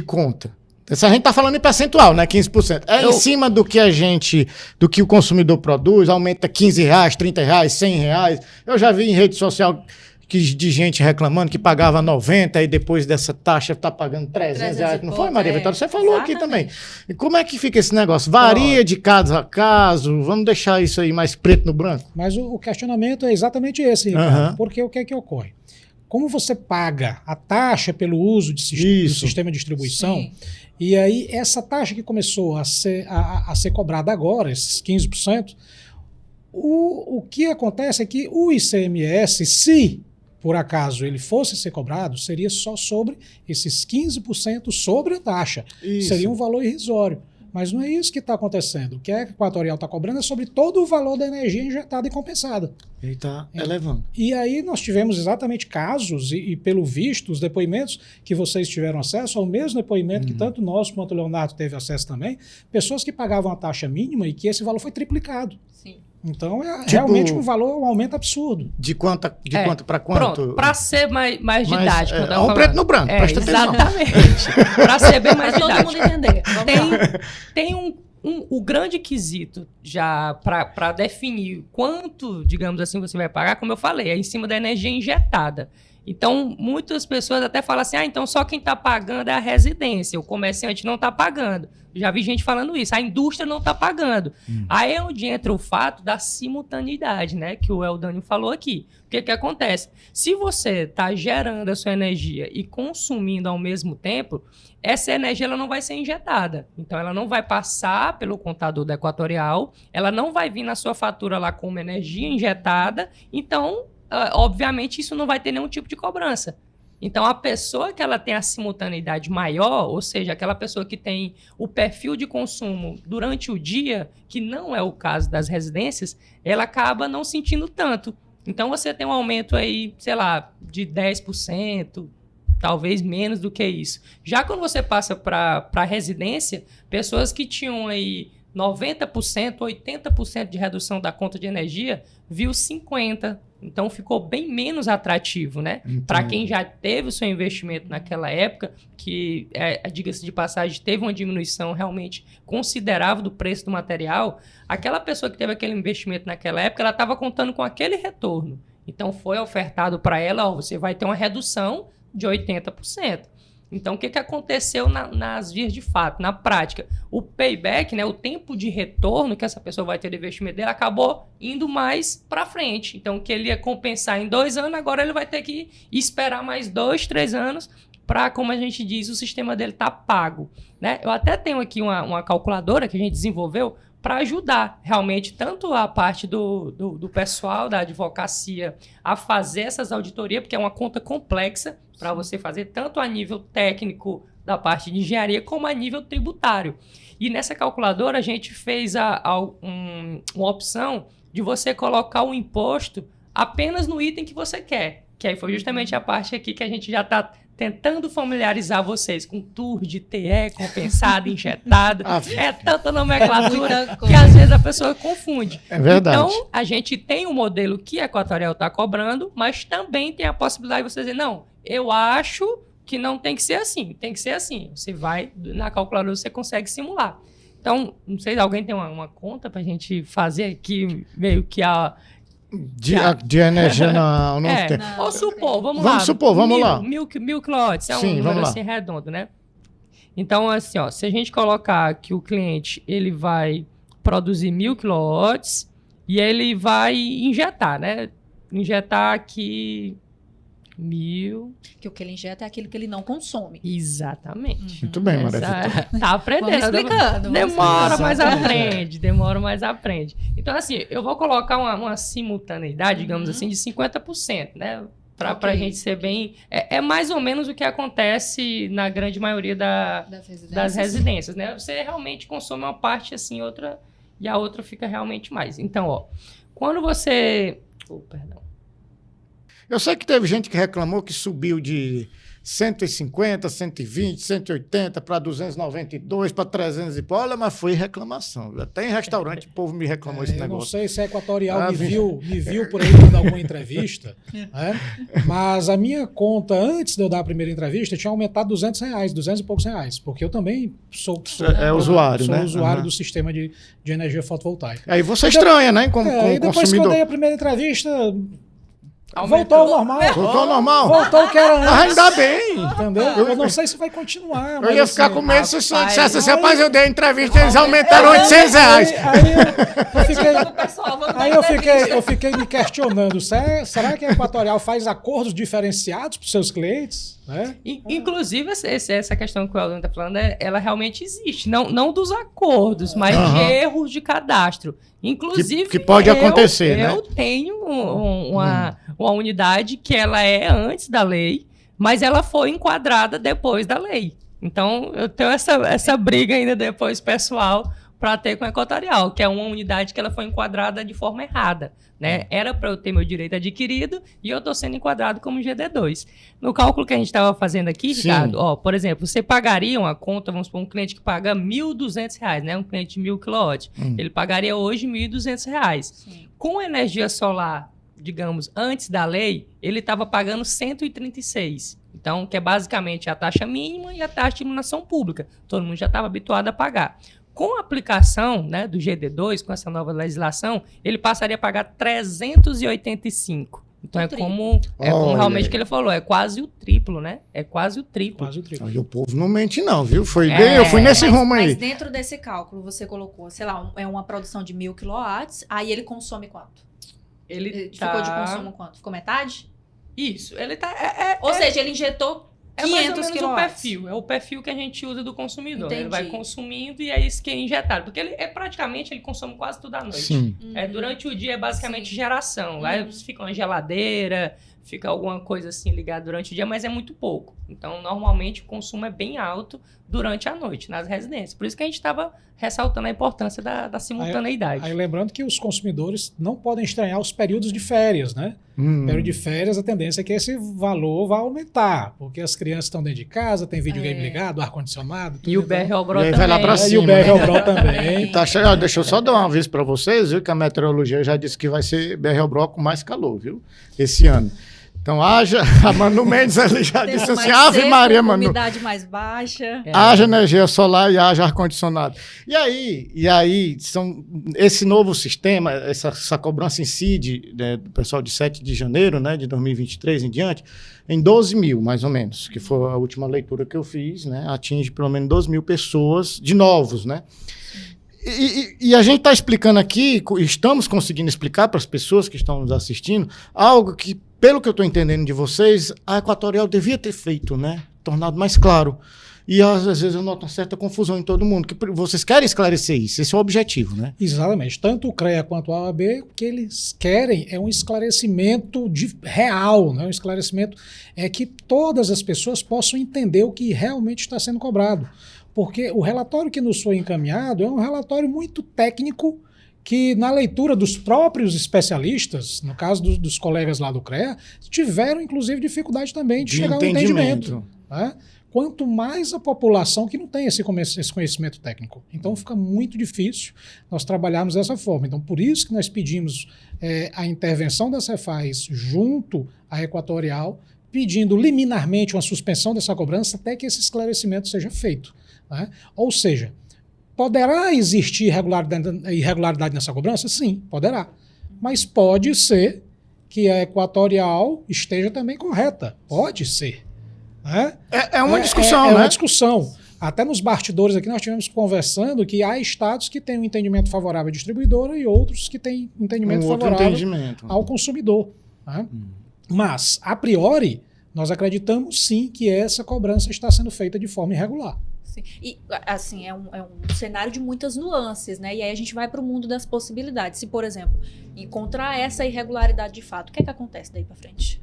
Speaker 1: conta? Se a gente está falando em percentual, né? 15%. Em cima do que o consumidor produz, aumenta R$15, R$30, R$100. Eu já vi em rede social de gente reclamando que pagava 90 e depois dessa taxa está pagando R$300. Não foi, Maria Vitória? Você falou aqui também. E como é que fica esse negócio? Varia de caso a caso? Vamos deixar isso aí mais preto no branco?
Speaker 4: Mas o questionamento é exatamente esse, Ricardo. Porque o que é que ocorre? Como você paga a taxa pelo uso do sistema de distribuição, sim, e aí essa taxa que começou a ser cobrada agora, esses 15%, o que acontece é que o ICMS, se por acaso ele fosse ser cobrado, seria só sobre esses 15% sobre a taxa. Isso. Seria um valor irrisório. Mas não é isso que está acontecendo. O que a Equatorial está cobrando é sobre todo o valor da energia injetada e compensada.
Speaker 1: Ele está elevando.
Speaker 4: E aí nós tivemos exatamente casos, e pelo visto, os depoimentos que vocês tiveram acesso, ao mesmo depoimento que tanto nós quanto o Leonardo teve acesso também, pessoas que pagavam a taxa mínima e que esse valor foi triplicado.
Speaker 2: Sim.
Speaker 4: Então é realmente um aumento absurdo.
Speaker 1: De quanto para quanto?
Speaker 3: Pronto, para ser mais didático.
Speaker 1: Um preto no branco, presta atenção.
Speaker 3: Exatamente. Para ser bem mais didático.
Speaker 2: Todo mundo entender.
Speaker 3: Tem o grande quesito já para definir quanto, digamos assim, você vai pagar, como eu falei, é em cima da energia injetada. Então, muitas pessoas até falam assim, então só quem está pagando é a residência, o comerciante não está pagando. Já vi gente falando isso, a indústria não está pagando. Aí é onde entra o fato da simultaneidade, né, que o Eldânio falou aqui. O que acontece? Se você está gerando a sua energia e consumindo ao mesmo tempo, essa energia ela não vai ser injetada. Então, ela não vai passar pelo contador da Equatorial, ela não vai vir na sua fatura lá como energia injetada. Então, obviamente, isso não vai ter nenhum tipo de cobrança. Então, a pessoa que ela tem a simultaneidade maior, ou seja, aquela pessoa que tem o perfil de consumo durante o dia, que não é o caso das residências, ela acaba não sentindo tanto. Então, você tem um aumento aí, sei lá, de 10%, talvez menos do que isso. Já quando você passa para a residência, pessoas que tinham aí 90%, 80% de redução da conta de energia, viu 50%. Então, ficou bem menos atrativo, né? Para quem já teve o seu investimento naquela época, que, diga-se de passagem, teve uma diminuição realmente considerável do preço do material, aquela pessoa que teve aquele investimento naquela época, ela estava contando com aquele retorno. Então, foi ofertado para ela, você vai ter uma redução de 80%. Então, o que aconteceu nas vias de fato, na prática? O payback, né, o tempo de retorno que essa pessoa vai ter do investimento dele, acabou indo mais para frente. Então, o que ele ia compensar em 2 anos, agora ele vai ter que esperar mais 2, 3 anos para, como a gente diz, o sistema dele tá pago, né? Eu até tenho aqui uma calculadora que a gente desenvolveu para ajudar realmente tanto a parte do pessoal da advocacia a fazer essas auditorias, porque é uma conta complexa para você fazer tanto a nível técnico da parte de engenharia como a nível tributário. E nessa calculadora a gente fez uma opção de você colocar o imposto apenas no item que você quer, que aí foi justamente a parte aqui que a gente já está tentando familiarizar vocês com tour de TE, compensado, injetado. É tanta nomenclatura que às vezes a pessoa confunde.
Speaker 1: É verdade.
Speaker 3: Então, a gente tem um modelo que a Equatorial está cobrando, mas também tem a possibilidade de você dizer, não, eu acho que não tem que ser assim, tem que ser assim. Você vai, na calculadora você consegue simular. Então, não sei se alguém tem uma conta para a gente fazer aqui, meio que
Speaker 1: de energia não tem.
Speaker 3: Vamos supor, vamos lá. Mil quilowatts,
Speaker 1: Sim,
Speaker 3: um número assim redondo, né? Então, assim, ó, se a gente colocar que o cliente ele vai produzir 1000 quilowatts e ele vai injetar, né? Injetar aqui 1000.
Speaker 2: Que o que ele injeta é aquilo que ele não consome.
Speaker 3: Exatamente.
Speaker 1: Muito bem, Maria.
Speaker 3: Tá aprendendo.
Speaker 2: Vamos explicando.
Speaker 3: Demora, mas aprende. Então, assim, eu vou colocar uma simultaneidade, digamos assim, de 50%, né? Pra gente ser bem... É mais ou menos o que acontece na grande maioria das residências, né? Você realmente consome uma parte assim, outra, e a outra fica realmente mais. Então, ó, quando você... perdão.
Speaker 1: Eu sei que teve gente que reclamou que subiu de 150, 120, 180 para 292, para 300 e pouco, mas foi reclamação. Até em restaurante o povo me reclamou esse negócio.
Speaker 4: Eu não sei se a Equatorial me viu por aí dando alguma entrevista, né? Mas a minha conta, antes de eu dar a primeira entrevista, tinha aumentado R$200, 200 e poucos reais, porque eu também sou
Speaker 1: usuário, né?
Speaker 4: Usuário do sistema de energia fotovoltaica.
Speaker 1: Aí você estranha, né? Como
Speaker 4: e depois
Speaker 1: consumidor.
Speaker 4: que eu dei a primeira entrevista... Voltou ao normal.
Speaker 1: Voltou ao normal.
Speaker 4: Voltou o que era antes.
Speaker 1: Ainda bem.
Speaker 4: Entendeu? Eu não sei se vai continuar.
Speaker 1: Eu ia ficar com medo se o senhor dissesse assim, rapaz, eu dei a entrevista e eles aumentaram R$800.
Speaker 4: Eu fiquei me questionando, será que a Equatorial faz acordos diferenciados para os seus clientes? Né?
Speaker 3: Inclusive, essa questão que o Eldânio está falando, ela realmente existe. Não dos acordos, mas de erros de cadastro. Inclusive,
Speaker 1: que pode acontecer, né?
Speaker 3: Eu tenho uma unidade que ela é antes da lei, mas ela foi enquadrada depois da lei. Então, eu tenho essa briga ainda depois, pessoal, para ter com a Equatorial, que é uma unidade que ela foi enquadrada de forma errada, né? Era para eu ter meu direito adquirido e eu estou sendo enquadrado como GD2. No cálculo que a gente estava fazendo aqui, Ricardo, ó, por exemplo, você pagaria uma conta, vamos supor, um cliente que paga R$1.200, né? Um cliente de 1000 kW. Ele pagaria hoje R$1.200. Com energia solar, digamos, antes da lei, ele estava pagando 136. Então, que é basicamente a taxa mínima e a taxa de iluminação pública. Todo mundo já estava habituado a pagar. Com a aplicação, né, do GD2, com essa nova legislação, ele passaria a pagar 385. Então
Speaker 2: O triplo.
Speaker 3: é como
Speaker 1: Olha
Speaker 3: realmente
Speaker 1: aí.
Speaker 3: o que ele falou, é quase o triplo, né? É quase o triplo.
Speaker 4: Quase o triplo.
Speaker 1: Aí o povo não mente não, viu? Foi
Speaker 3: É.
Speaker 1: bem, eu fui nesse rumo
Speaker 2: Mas
Speaker 1: aí.
Speaker 2: dentro desse cálculo, você colocou, sei lá, é uma produção de 1.000 kW, aí ele consome quanto?
Speaker 3: Ele
Speaker 2: Ficou de consumo quanto? Ficou metade?
Speaker 3: Isso, ele tá...
Speaker 2: Ou seja, ele injetou
Speaker 3: É mais ou
Speaker 2: 500
Speaker 3: menos o
Speaker 2: kW.
Speaker 3: perfil. É o perfil que a gente usa do consumidor. Ele vai
Speaker 2: Entendi.
Speaker 3: consumindo e é isso que é injetado. Porque ele praticamente ele consome quase tudo à noite.
Speaker 1: Sim.
Speaker 3: Durante o dia é basicamente
Speaker 2: Sim.
Speaker 3: geração. Lá fica uma geladeira, fica alguma coisa assim ligada durante o dia, mas é muito pouco. Então, normalmente, o consumo é bem alto durante a noite, nas residências. Por isso que a gente estava ressaltando a importância da simultaneidade.
Speaker 4: Aí lembrando que os consumidores não podem estranhar os períodos de férias, né? Período de férias, a tendência é que esse valor vá aumentar, porque as crianças estão dentro de casa, tem videogame ligado, ar-condicionado.
Speaker 3: E o
Speaker 4: tudo, então.
Speaker 3: BR-Obro
Speaker 1: E aí
Speaker 3: também.
Speaker 1: vai lá pra
Speaker 4: E
Speaker 1: cima,
Speaker 4: o
Speaker 1: né?
Speaker 4: BR-Obro também.
Speaker 1: Tá cheio. Ó, deixa eu só dar um aviso para vocês, viu? Que a meteorologia já disse que vai ser BR-Obro com mais calor, viu? Esse ano. Então, haja. A Manu Mendes ali já
Speaker 2: Tempo
Speaker 1: disse assim:
Speaker 2: mais
Speaker 1: Ave
Speaker 2: seco,
Speaker 1: Maria, Manu.
Speaker 2: umidade mais baixa.
Speaker 1: Haja energia solar e haja ar-condicionado. E aí, esse novo sistema, essa cobrança incide, né, do pessoal de 7 de janeiro, né, de 2023 em diante, em 12 mil, mais ou menos, que foi a última leitura que eu fiz, né, atinge pelo menos 12 mil pessoas de novos, né? E a gente está explicando aqui, estamos conseguindo explicar para as pessoas que estão nos assistindo, algo que, pelo que eu estou entendendo de vocês, a Equatorial devia ter feito, né? Tornado mais claro. E às vezes eu noto uma certa confusão em todo mundo. Que vocês querem esclarecer isso, esse é o objetivo, né?
Speaker 4: Exatamente. Tanto o CREA quanto a OAB, o que eles querem é um esclarecimento real, né? Um esclarecimento que todas as pessoas possam entender o que realmente está sendo cobrado. Porque o relatório que nos foi encaminhado é um relatório muito técnico que, na leitura dos próprios especialistas, no caso dos colegas lá do CREA, tiveram, inclusive, dificuldade também de chegar ao entendimento. Né? Quanto mais a população que não tem esse conhecimento técnico. Então fica muito difícil nós trabalharmos dessa forma. Então por isso que nós pedimos a intervenção da Cefaz junto à Equatorial, pedindo liminarmente uma suspensão dessa cobrança até que esse esclarecimento seja feito. Né? Ou seja, poderá existir irregularidade nessa cobrança? Sim, poderá. Mas pode ser que a Equatorial esteja também correta. Pode ser. Né?
Speaker 1: É uma discussão, né?
Speaker 4: É uma discussão. Até nos bastidores aqui nós tivemos conversando que há estados que têm um entendimento favorável à distribuidora e outros que têm entendimento favorável ao consumidor. Né? Mas, a priori, nós acreditamos sim que essa cobrança está sendo feita de forma irregular.
Speaker 2: Sim. E, assim, é um cenário de muitas nuances, né? E aí a gente vai para o mundo das possibilidades. Se, por exemplo, encontrar essa irregularidade de fato, o que é que acontece daí para frente?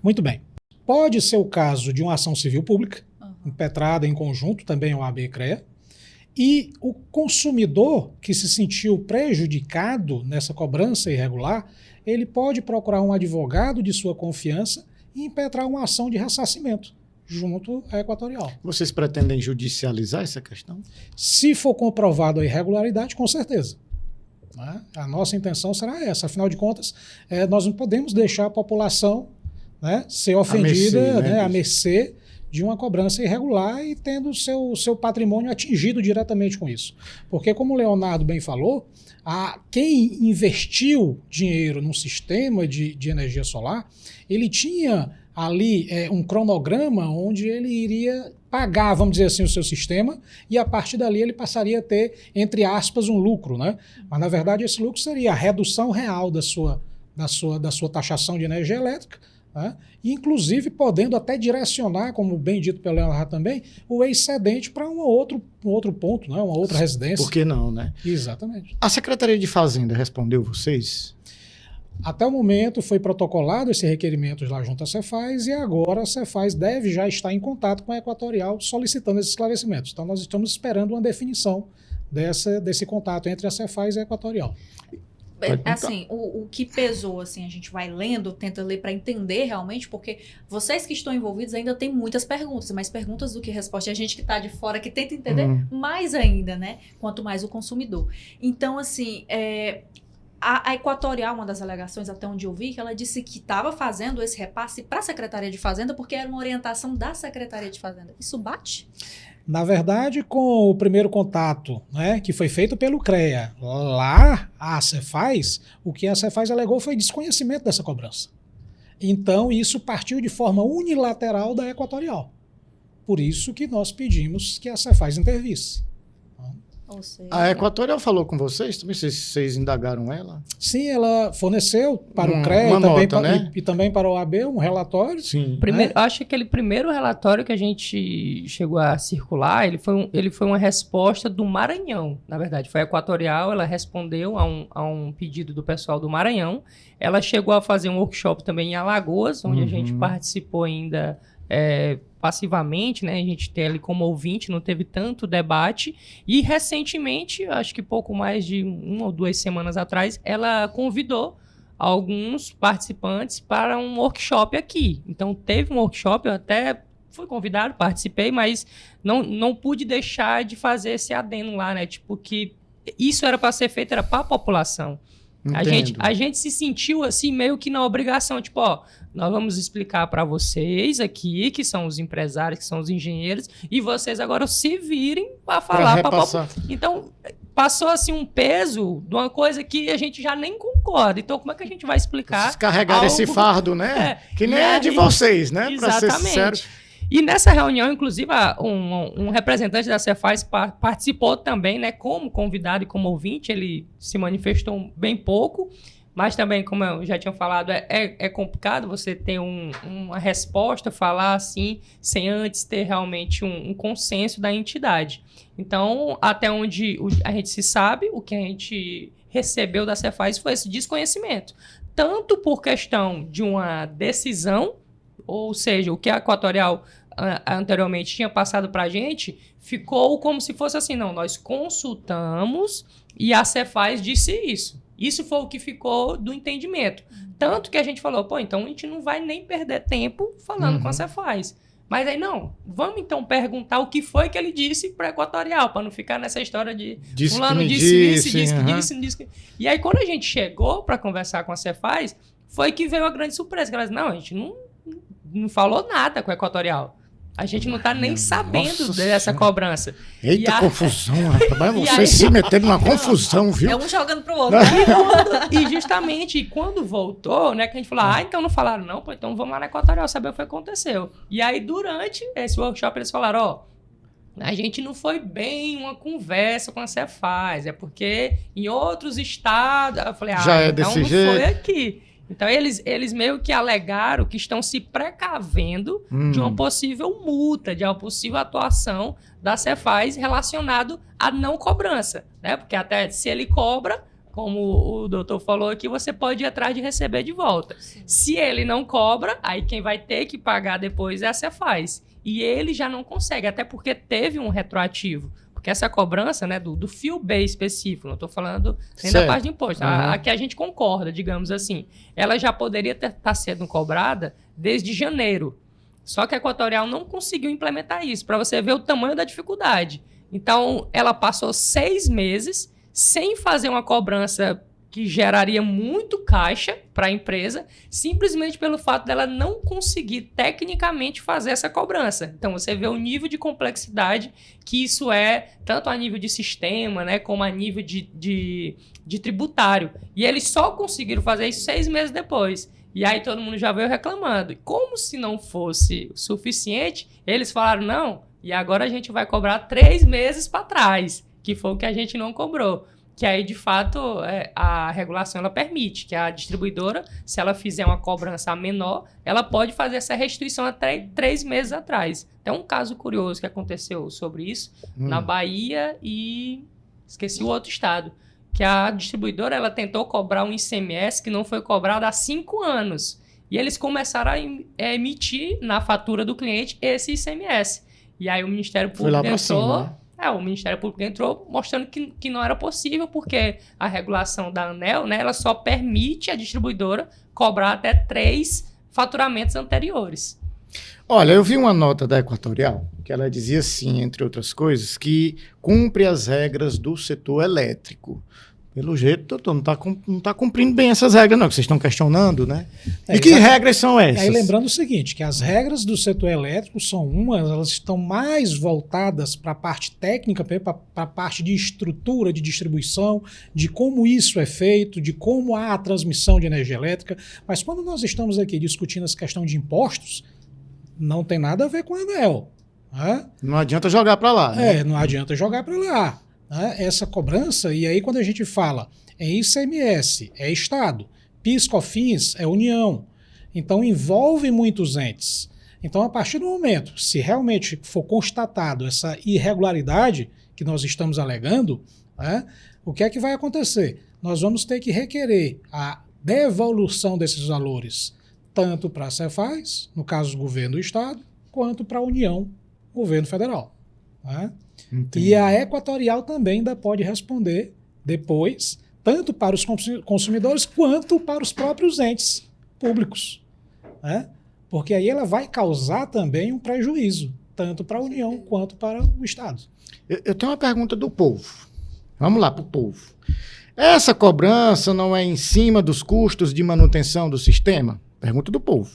Speaker 4: Muito bem. Pode ser o caso de uma ação civil pública, impetrada em conjunto, também o OAB e CREA, e o consumidor que se sentiu prejudicado nessa cobrança irregular, ele pode procurar um advogado de sua confiança e impetrar uma ação de ressarcimento junto à Equatorial.
Speaker 1: Vocês pretendem judicializar essa questão?
Speaker 4: Se for comprovado a irregularidade, com certeza. Né? A nossa intenção será essa. Afinal de contas, nós não podemos deixar a população, né, ser ofendida à mercê de uma cobrança irregular e tendo seu patrimônio atingido diretamente com isso. Porque, como o Leonardo bem falou, quem investiu dinheiro num sistema de energia solar, ele tinha ali um cronograma onde ele iria pagar, vamos dizer assim, o seu sistema e a partir dali ele passaria a ter, entre aspas, um lucro. Né? Mas, na verdade, esse lucro seria a redução real da sua taxação de energia elétrica, né? Inclusive podendo até direcionar, como bem dito pelo Leonardo também, o excedente para um outro ponto, né? Uma outra residência.
Speaker 1: Por que não, né?
Speaker 4: Exatamente.
Speaker 1: A Secretaria de Fazenda respondeu vocês?
Speaker 4: Até o momento foi protocolado esse requerimento lá junto à Cefaz e agora a Cefaz deve já estar em contato com a Equatorial solicitando esses esclarecimentos. Então nós estamos esperando uma definição desse contato entre a Cefaz e a Equatorial.
Speaker 2: Assim, o que pesou, assim, a gente vai lendo, tenta ler para entender realmente, porque vocês que estão envolvidos ainda têm muitas perguntas, mais perguntas do que resposta. E a gente que está de fora, que tenta entender mais ainda, né? Quanto mais o consumidor. Então, assim, a Equatorial, uma das alegações, até onde eu vi, que ela disse que estava fazendo esse repasse para a Secretaria de Fazenda porque era uma orientação da Secretaria de Fazenda. Isso bate?
Speaker 4: Na verdade, com o primeiro contato, né, que foi feito pelo CREA, lá a Cefaz, o que a Cefaz alegou foi desconhecimento dessa cobrança. Então, isso partiu de forma unilateral da Equatorial. Por isso que nós pedimos que a Cefaz intervisse.
Speaker 2: Ou seja,
Speaker 1: A Equatorial falou com vocês? Também vocês indagaram ela?
Speaker 4: Sim, ela forneceu para o CREA
Speaker 1: uma
Speaker 4: também
Speaker 1: nota, né?
Speaker 4: e também para o OAB um relatório.
Speaker 1: Sim.
Speaker 3: Primeiro, acho que aquele primeiro relatório que a gente chegou a circular, ele foi uma resposta do Maranhão, na verdade. Foi a Equatorial, ela respondeu a um pedido do pessoal do Maranhão. Ela chegou a fazer um workshop também em Alagoas, onde a gente participou ainda passivamente, né? A gente tem ali como ouvinte, não teve tanto debate. E recentemente, acho que pouco mais de 1 ou 2 semanas atrás, ela convidou alguns participantes para um workshop aqui. Então teve um workshop, eu até fui convidado, participei, mas não pude deixar de fazer esse adendo lá, né? Tipo, que isso era para ser feito, era para a população. A gente se sentiu assim meio que na obrigação, tipo, ó, nós vamos explicar para vocês aqui, que são os empresários, que são os engenheiros, e vocês agora se virem para falar para a população. Então, passou assim um peso de uma coisa que a gente já nem concorda. Então, como é que a gente vai explicar?
Speaker 1: Vocês carregaram esse fardo, né? Que nem é de vocês, né? Para ser sincero.
Speaker 3: E nessa reunião, inclusive, um representante da Cefaz participou também, né, como convidado e como ouvinte. Ele se manifestou bem pouco, mas também, como eu já tinha falado, é complicado você ter uma resposta, falar assim, sem antes ter realmente um consenso da entidade. Então, até onde a gente se sabe, o que a gente recebeu da Cefaz foi esse desconhecimento. Tanto por questão de uma decisão, ou seja, o que a Equatorial anteriormente tinha passado para a gente, ficou como se fosse assim, não, nós consultamos e a Cefaz disse isso. Isso foi o que ficou do entendimento. Tanto que a gente falou, pô, então a gente não vai nem perder tempo falando com a Cefaz. Mas aí, não, vamos então perguntar o que foi que ele disse para a Equatorial, para não ficar nessa história de fulano disse isso, disse. E aí, quando a gente chegou para conversar com a Cefaz, foi que veio a grande surpresa, que ela disse, não, a gente não falou nada com a Equatorial. A gente não está nem sabendo dessa cobrança.
Speaker 1: Eita, confusão, rapaz. Vocês se meteram numa confusão, viu?
Speaker 2: É um jogando pro outro.
Speaker 3: E justamente quando voltou, né, que a gente falou, então não falaram não, pô, então vamos lá na Equatorial saber o que aconteceu. E aí, durante esse workshop, eles falaram, ó, a gente não foi bem uma conversa com a Cefaz, é porque em outros estados... Eu falei,
Speaker 1: já é
Speaker 3: então
Speaker 1: desse
Speaker 3: não
Speaker 1: jeito.
Speaker 3: foi aqui. Então, eles meio que alegaram que estão se precavendo de uma possível multa, de uma possível atuação da Cefaz relacionado à não cobrança, né? Porque até se ele cobra, como o doutor falou aqui, você pode ir atrás de receber de volta. Sim. Se ele não cobra, aí quem vai ter que pagar depois é a Cefaz. E ele já não consegue, até porque teve um retroativo. Porque essa cobrança, né, do fio B específico, não estou falando nem da parte de imposto, a que a gente concorda, digamos assim, ela já poderia estar sendo cobrada desde janeiro. Só que a Equatorial não conseguiu implementar isso, para você ver o tamanho da dificuldade. Então, ela passou 6 meses sem fazer uma cobrança que geraria muito caixa para a empresa, simplesmente pelo fato dela não conseguir tecnicamente fazer essa cobrança. Então, você vê o nível de complexidade que isso é, tanto a nível de sistema, né, como a nível de tributário. E eles só conseguiram fazer isso 6 meses depois. E aí todo mundo já veio reclamando. E como se não fosse suficiente, eles falaram, não, e agora a gente vai cobrar 3 meses para trás, que foi o que a gente não cobrou. Que aí, de fato, a regulação ela permite que a distribuidora, se ela fizer uma cobrança menor, ela pode fazer essa restituição até 3 meses atrás. Tem um caso curioso que aconteceu sobre isso na Bahia e esqueci o outro estado, que a distribuidora ela tentou cobrar um ICMS que não foi cobrado há 5 anos. E eles começaram a emitir na fatura do cliente esse ICMS. E aí o Ministério Público entrou... Né? O Ministério Público entrou mostrando que não era possível, porque a regulação da ANEEL, né, ela só permite a distribuidora cobrar até 3 faturamentos anteriores.
Speaker 1: Olha, eu vi uma nota da Equatorial, que ela dizia assim, entre outras coisas, que cumpre as regras do setor elétrico. Pelo jeito, doutor, não tá cumprindo bem essas regras, não, que vocês estão questionando, né?
Speaker 4: É,
Speaker 1: E que regras são essas?
Speaker 4: Aí lembrando o seguinte, que as regras do setor elétrico elas estão mais voltadas para a parte técnica, para a parte de estrutura de distribuição, de como isso é feito, de como há a transmissão de energia elétrica. Mas quando nós estamos aqui discutindo essa questão de impostos, não tem nada a ver com a ANEEL. Né?
Speaker 1: Não adianta jogar para lá. Né?
Speaker 4: Não adianta jogar para lá. Né? Essa cobrança, e aí quando a gente fala em ICMS, é Estado, PIS, COFINS é União, então envolve muitos entes. Então, a partir do momento, se realmente for constatado essa irregularidade que nós estamos alegando, né, o que é que vai acontecer? Nós vamos ter que requerer a devolução desses valores, tanto para a Cefaz, no caso do governo do Estado, quanto para a União, governo federal. Né? E a Equatorial também ainda pode responder depois, tanto para os consumidores quanto para os próprios entes públicos. Né? Porque aí ela vai causar também um prejuízo, tanto para a União quanto para o Estado.
Speaker 1: Eu tenho uma pergunta do povo. Vamos lá para o povo. Essa cobrança não é em cima dos custos de manutenção do sistema? Pergunta do povo.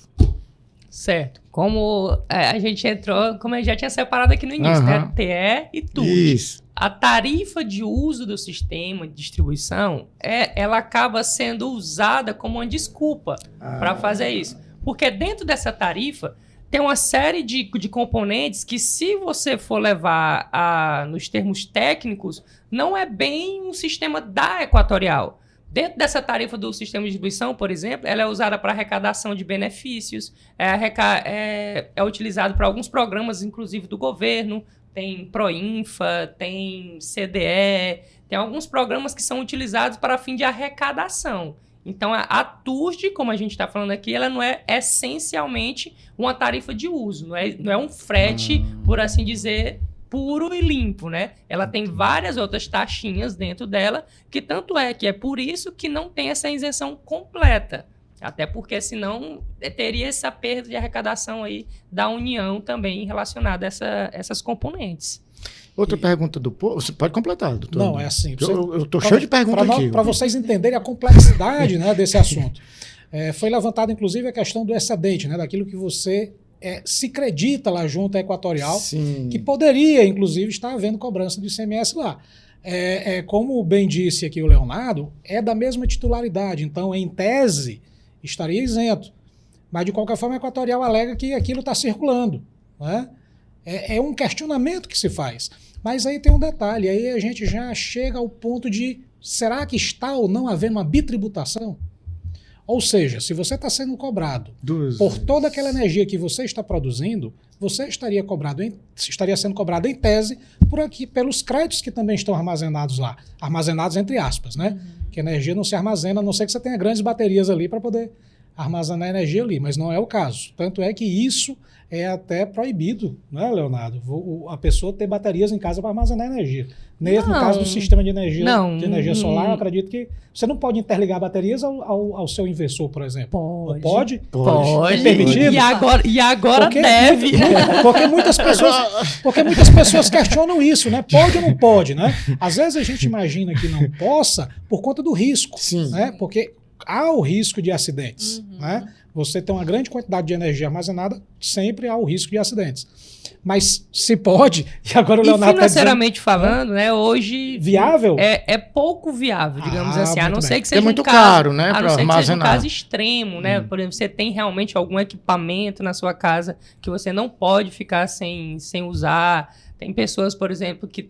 Speaker 3: Certo. Como a gente entrou, como eu já tinha separado aqui no início, né? TE e TUD.
Speaker 1: Isso.
Speaker 3: A tarifa de uso do sistema de distribuição, ela acaba sendo usada como uma desculpa para fazer isso. Porque dentro dessa tarifa tem uma série de componentes que, se você for levar nos termos técnicos, não é bem um sistema da Equatorial. Dentro dessa tarifa do sistema de distribuição, por exemplo, ela é usada para arrecadação de benefícios, é utilizado para alguns programas, inclusive do governo, tem Proinfa, tem CDE, tem alguns programas que são utilizados para fim de arrecadação. Então, a TURD, como a gente está falando aqui, ela não é essencialmente uma tarifa de uso, não é um frete, por assim dizer, puro e limpo, né? Ela tem várias outras taxinhas dentro dela, que tanto é que é por isso que não tem essa isenção completa. Até porque, senão, teria essa perda de arrecadação aí da União também relacionada a essas componentes.
Speaker 1: Outra pergunta do povo. Você pode completar, doutor?
Speaker 4: Não, é assim.
Speaker 1: Eu estou cheio de perguntas aqui.
Speaker 4: Para vocês entenderem a complexidade, né, desse assunto. Foi levantada, inclusive, a questão do excedente, né, daquilo que você se acredita lá junto à Equatorial,
Speaker 1: Sim.
Speaker 4: que poderia, inclusive, estar havendo cobrança de ICMS lá. Como bem disse aqui o Leonardo, é da mesma titularidade. Então, em tese, estaria isento. Mas, de qualquer forma, a Equatorial alega que aquilo está circulando. Né? É um questionamento que se faz. Mas aí tem um detalhe, aí a gente já chega ao ponto de, será que está ou não havendo uma bitributação? Ou seja, se você está sendo cobrado por toda aquela energia que você está produzindo, você estaria sendo cobrado em tese pelos créditos que também estão armazenados lá. Armazenados entre aspas, né? Que a energia não se armazena, a não ser que você tenha grandes baterias ali para poder armazenar energia ali, mas não é o caso. Tanto é que isso é até proibido, né, Leonardo? A pessoa ter baterias em casa para armazenar energia. No caso do sistema de energia solar, eu acredito que você não pode interligar baterias ao seu inversor, por exemplo. Pode?
Speaker 3: Pode.
Speaker 4: É permitido?
Speaker 3: E agora deve.
Speaker 4: Porque muitas pessoas questionam isso, né? Pode ou não pode, né? Às vezes a gente imagina que não possa por conta do risco.
Speaker 1: Sim.
Speaker 4: Né? Porque há o risco de acidentes. Né? Você tem uma grande quantidade de energia armazenada, sempre há o risco de acidentes. Mas se pode, e agora o Leonardo
Speaker 3: financeiramente falando, né, hoje
Speaker 4: viável?
Speaker 3: É pouco viável, digamos assim, a não ser que seja
Speaker 1: muito caro, né,
Speaker 3: a não ser que seja um caso
Speaker 1: armazenar.
Speaker 3: extremo, né? Por exemplo, você tem realmente algum equipamento na sua casa que você não pode ficar sem usar. Tem pessoas, por exemplo, que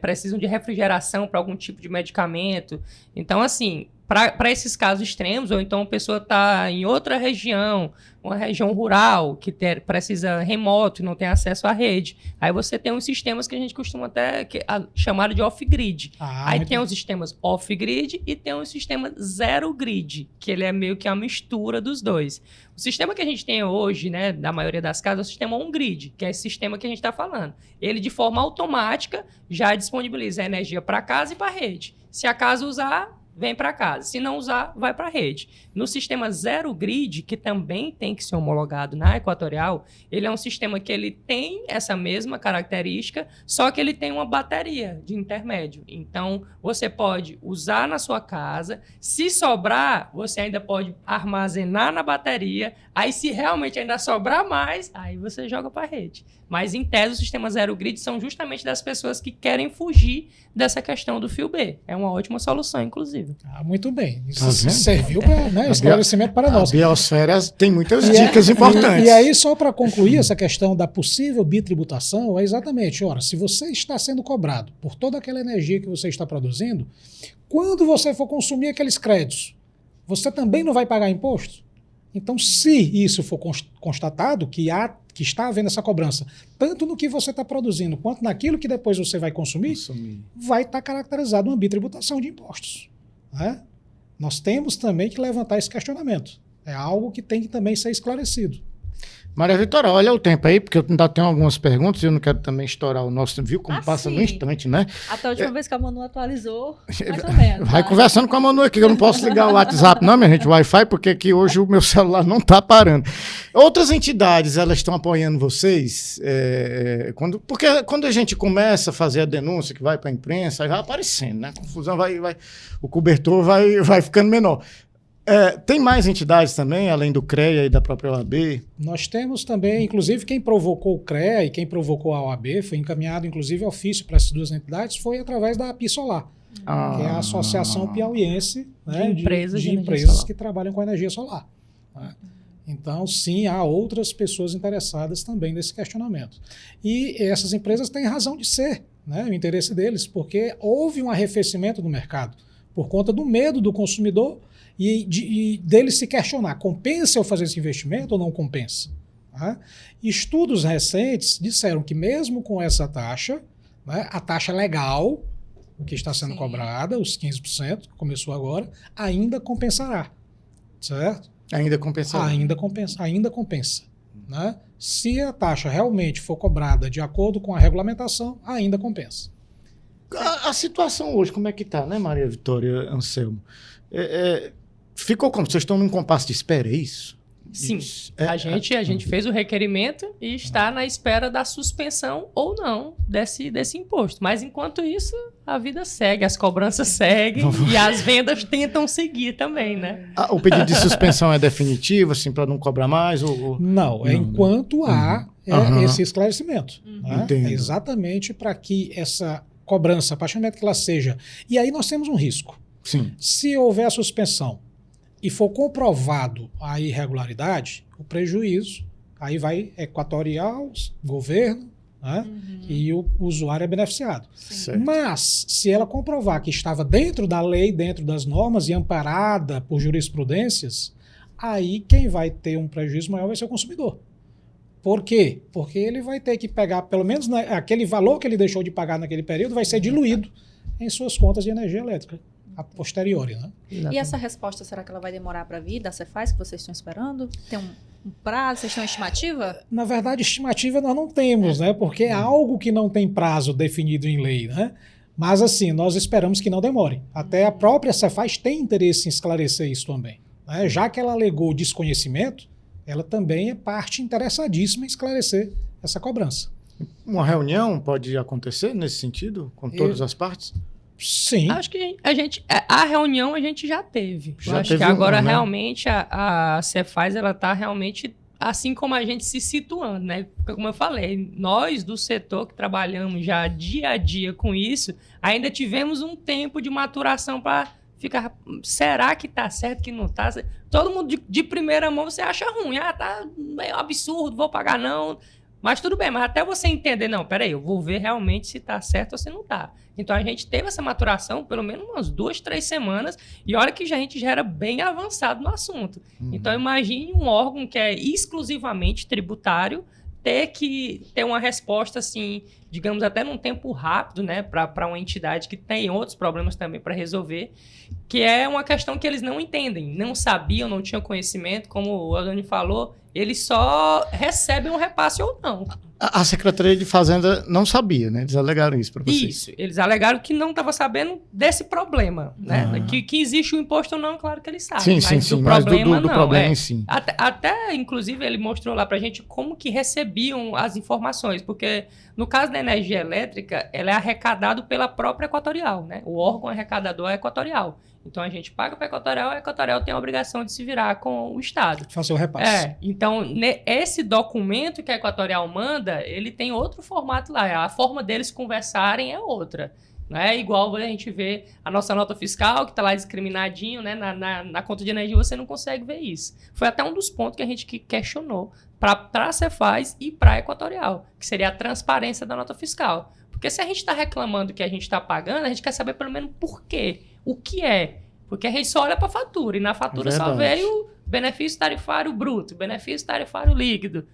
Speaker 3: precisam de refrigeração para algum tipo de medicamento. Então, assim, para esses casos extremos, ou então a pessoa está em outra região, uma região rural, que precisa remoto e não tem acesso à rede. Aí você tem uns sistemas que a gente costuma até chamar de off-grid. Aí tem os sistemas off-grid e tem o sistema zero-grid, que ele é meio que a mistura dos dois. O sistema que a gente tem hoje, né, da maioria das casas, é o sistema on-grid, que é esse sistema que a gente está falando. Ele, de forma automática, já disponibiliza energia para a casa e para a rede. Se a casa usar, vem para casa. Se não usar, vai para a rede. No sistema Zero Grid, que também tem que ser homologado na Equatorial, ele é um sistema que ele tem essa mesma característica, só que ele tem uma bateria de intermédio. Então, você pode usar na sua casa. Se sobrar, você ainda pode armazenar na bateria. Aí, se realmente ainda sobrar mais, aí você joga para a rede. Mas, em tese, o sistema Zero Grid são justamente das pessoas que querem fugir dessa questão do fio B. É uma ótima solução, inclusive.
Speaker 4: Muito bem. Isso
Speaker 1: Tá vendo?
Speaker 4: serviu para esclarecimento para nós.
Speaker 1: A biosfera tem muitas dicas importantes.
Speaker 4: E aí, só para concluir essa questão da possível bitributação, é exatamente, ora, se você está sendo cobrado por toda aquela energia que você está produzindo, quando você for consumir aqueles créditos, você também não vai pagar imposto? Então, se isso for constatado, que está havendo essa cobrança, tanto no que você está produzindo, quanto naquilo que depois você vai consumir, vai estar caracterizado uma bitributação de impostos. Né? Nós temos também que levantar esse questionamento. É algo que tem que também ser esclarecido.
Speaker 1: Maria Vitória, olha o tempo aí, porque eu ainda tenho algumas perguntas e eu não quero também estourar o nosso, viu como passa no instante, né?
Speaker 2: Até a última vez que a Manu atualizou, mais ou menos.
Speaker 1: Vai conversando com a Manu aqui, eu não posso ligar o WhatsApp não, minha gente, o Wi-Fi, porque aqui hoje o meu celular não está parando. Outras entidades, elas estão apoiando vocês? Porque quando a gente começa a fazer a denúncia, que vai para a imprensa, aí vai aparecendo, né? A confusão o cobertor vai ficando menor. Tem mais entidades também, além do CREA e da própria OAB?
Speaker 4: Nós temos também, inclusive, quem provocou o CREA e quem provocou a OAB, foi encaminhado, inclusive, ofício para essas duas entidades, foi através da API Solar, que é a Associação Piauiense, né, de empresas que trabalham com energia solar. Né? Então, sim, há outras pessoas interessadas também nesse questionamento. E essas empresas têm razão de ser, né, o interesse deles, porque houve um arrefecimento do mercado por conta do medo do consumidor e dele se questionar, compensa eu fazer esse investimento ou não compensa? Tá? Estudos recentes disseram que mesmo com essa taxa, né, a taxa legal, que está sendo cobrada, os 15%, que começou agora, ainda compensará, certo?
Speaker 1: Ainda compensará.
Speaker 4: Ainda compensa. Né? Se a taxa realmente for cobrada de acordo com a regulamentação, ainda compensa.
Speaker 1: A situação hoje, como é que está, né, Maria Vitória, Anselmo? Ficou como? Vocês estão num compasso de espera, é isso?
Speaker 3: Sim, a gente fez o requerimento e está na espera da suspensão ou não desse imposto. Mas enquanto isso, a vida segue, as cobranças seguem e as vendas tentam seguir também, né?
Speaker 1: O pedido de suspensão é definitivo, assim, para não cobrar mais?
Speaker 4: Não, enquanto há esse esclarecimento. Né? É exatamente para que essa cobrança, a partir do momento que ela seja... E aí nós temos um risco.
Speaker 1: Sim.
Speaker 4: Se houver a suspensão e for comprovado a irregularidade, o prejuízo, aí vai Equatorial, governo, né? E o usuário é beneficiado. Mas, se ela comprovar que estava dentro da lei, dentro das normas e amparada por jurisprudências, aí quem vai ter um prejuízo maior vai ser o consumidor. Por quê? Porque ele vai ter que pegar, pelo menos aquele valor que ele deixou de pagar naquele período, vai ser diluído em suas contas de energia elétrica. A posteriori, né?
Speaker 2: Exatamente. E essa resposta, será que ela vai demorar para vir da Cefaz, que vocês estão esperando? Tem um prazo? Vocês têm uma estimativa?
Speaker 4: Na verdade, estimativa nós não temos, né? Porque é algo que não tem prazo definido em lei, né? Mas, assim, nós esperamos que não demore. Até a própria Cefaz tem interesse em esclarecer isso também. Né? Já que ela alegou desconhecimento, ela também é parte interessadíssima em esclarecer essa cobrança.
Speaker 1: Uma reunião pode acontecer nesse sentido, com todas as partes?
Speaker 4: Sim.
Speaker 3: Acho que a reunião a gente já teve. Acho que agora realmente a Cefaz ela está realmente assim como a gente se situando, né? Como eu falei, nós do setor que trabalhamos já dia a dia com isso, ainda tivemos um tempo de maturação para ficar, será que tá certo, que não tá? Todo mundo de primeira mão você acha ruim, tá meio absurdo, vou pagar não. Mas tudo bem, mas até você entender, não, peraí, eu vou ver realmente se tá certo ou se não tá. Então a gente teve essa maturação pelo menos umas 2, 3 semanas e olha que a gente já era bem avançado no assunto. Então imagine um órgão que é exclusivamente tributário ter que ter uma resposta assim digamos, até num tempo rápido, né, para uma entidade que tem outros problemas também para resolver, que é uma questão que eles não entendem, não sabiam, não tinham conhecimento, como o Eldonio falou, eles só recebem um repasse ou não.
Speaker 1: A Secretaria de Fazenda não sabia, né? Eles alegaram isso para vocês.
Speaker 3: Isso, eles alegaram que não estava sabendo desse problema, né? Que existe o imposto ou não, claro que eles sabem,
Speaker 1: Sim,
Speaker 3: mas
Speaker 1: sim,
Speaker 3: do
Speaker 1: mas
Speaker 3: problema
Speaker 1: do
Speaker 3: não.
Speaker 1: problema em si.
Speaker 3: Até, inclusive, ele mostrou lá pra gente como que recebiam as informações, porque no caso da energia elétrica, ela é arrecadado pela própria Equatorial, né? O órgão arrecadador é Equatorial. Então a gente paga para a Equatorial tem a obrigação de se virar com o Estado.
Speaker 4: Fazer o repasse.
Speaker 3: Então esse documento que a Equatorial manda, ele tem outro formato lá. A forma deles conversarem é outra. Não é igual a gente vê a nossa nota fiscal, que está lá discriminadinho, né? Na conta de energia você não consegue ver isso. Foi até um dos pontos que a gente questionou para a Cefaz e para a Equatorial, que seria a transparência da nota fiscal. Porque se a gente está reclamando que a gente está pagando, a gente quer saber pelo menos por quê. O que é? Porque a gente só olha para a fatura, e na fatura só veio benefício tarifário bruto, benefício tarifário líquido.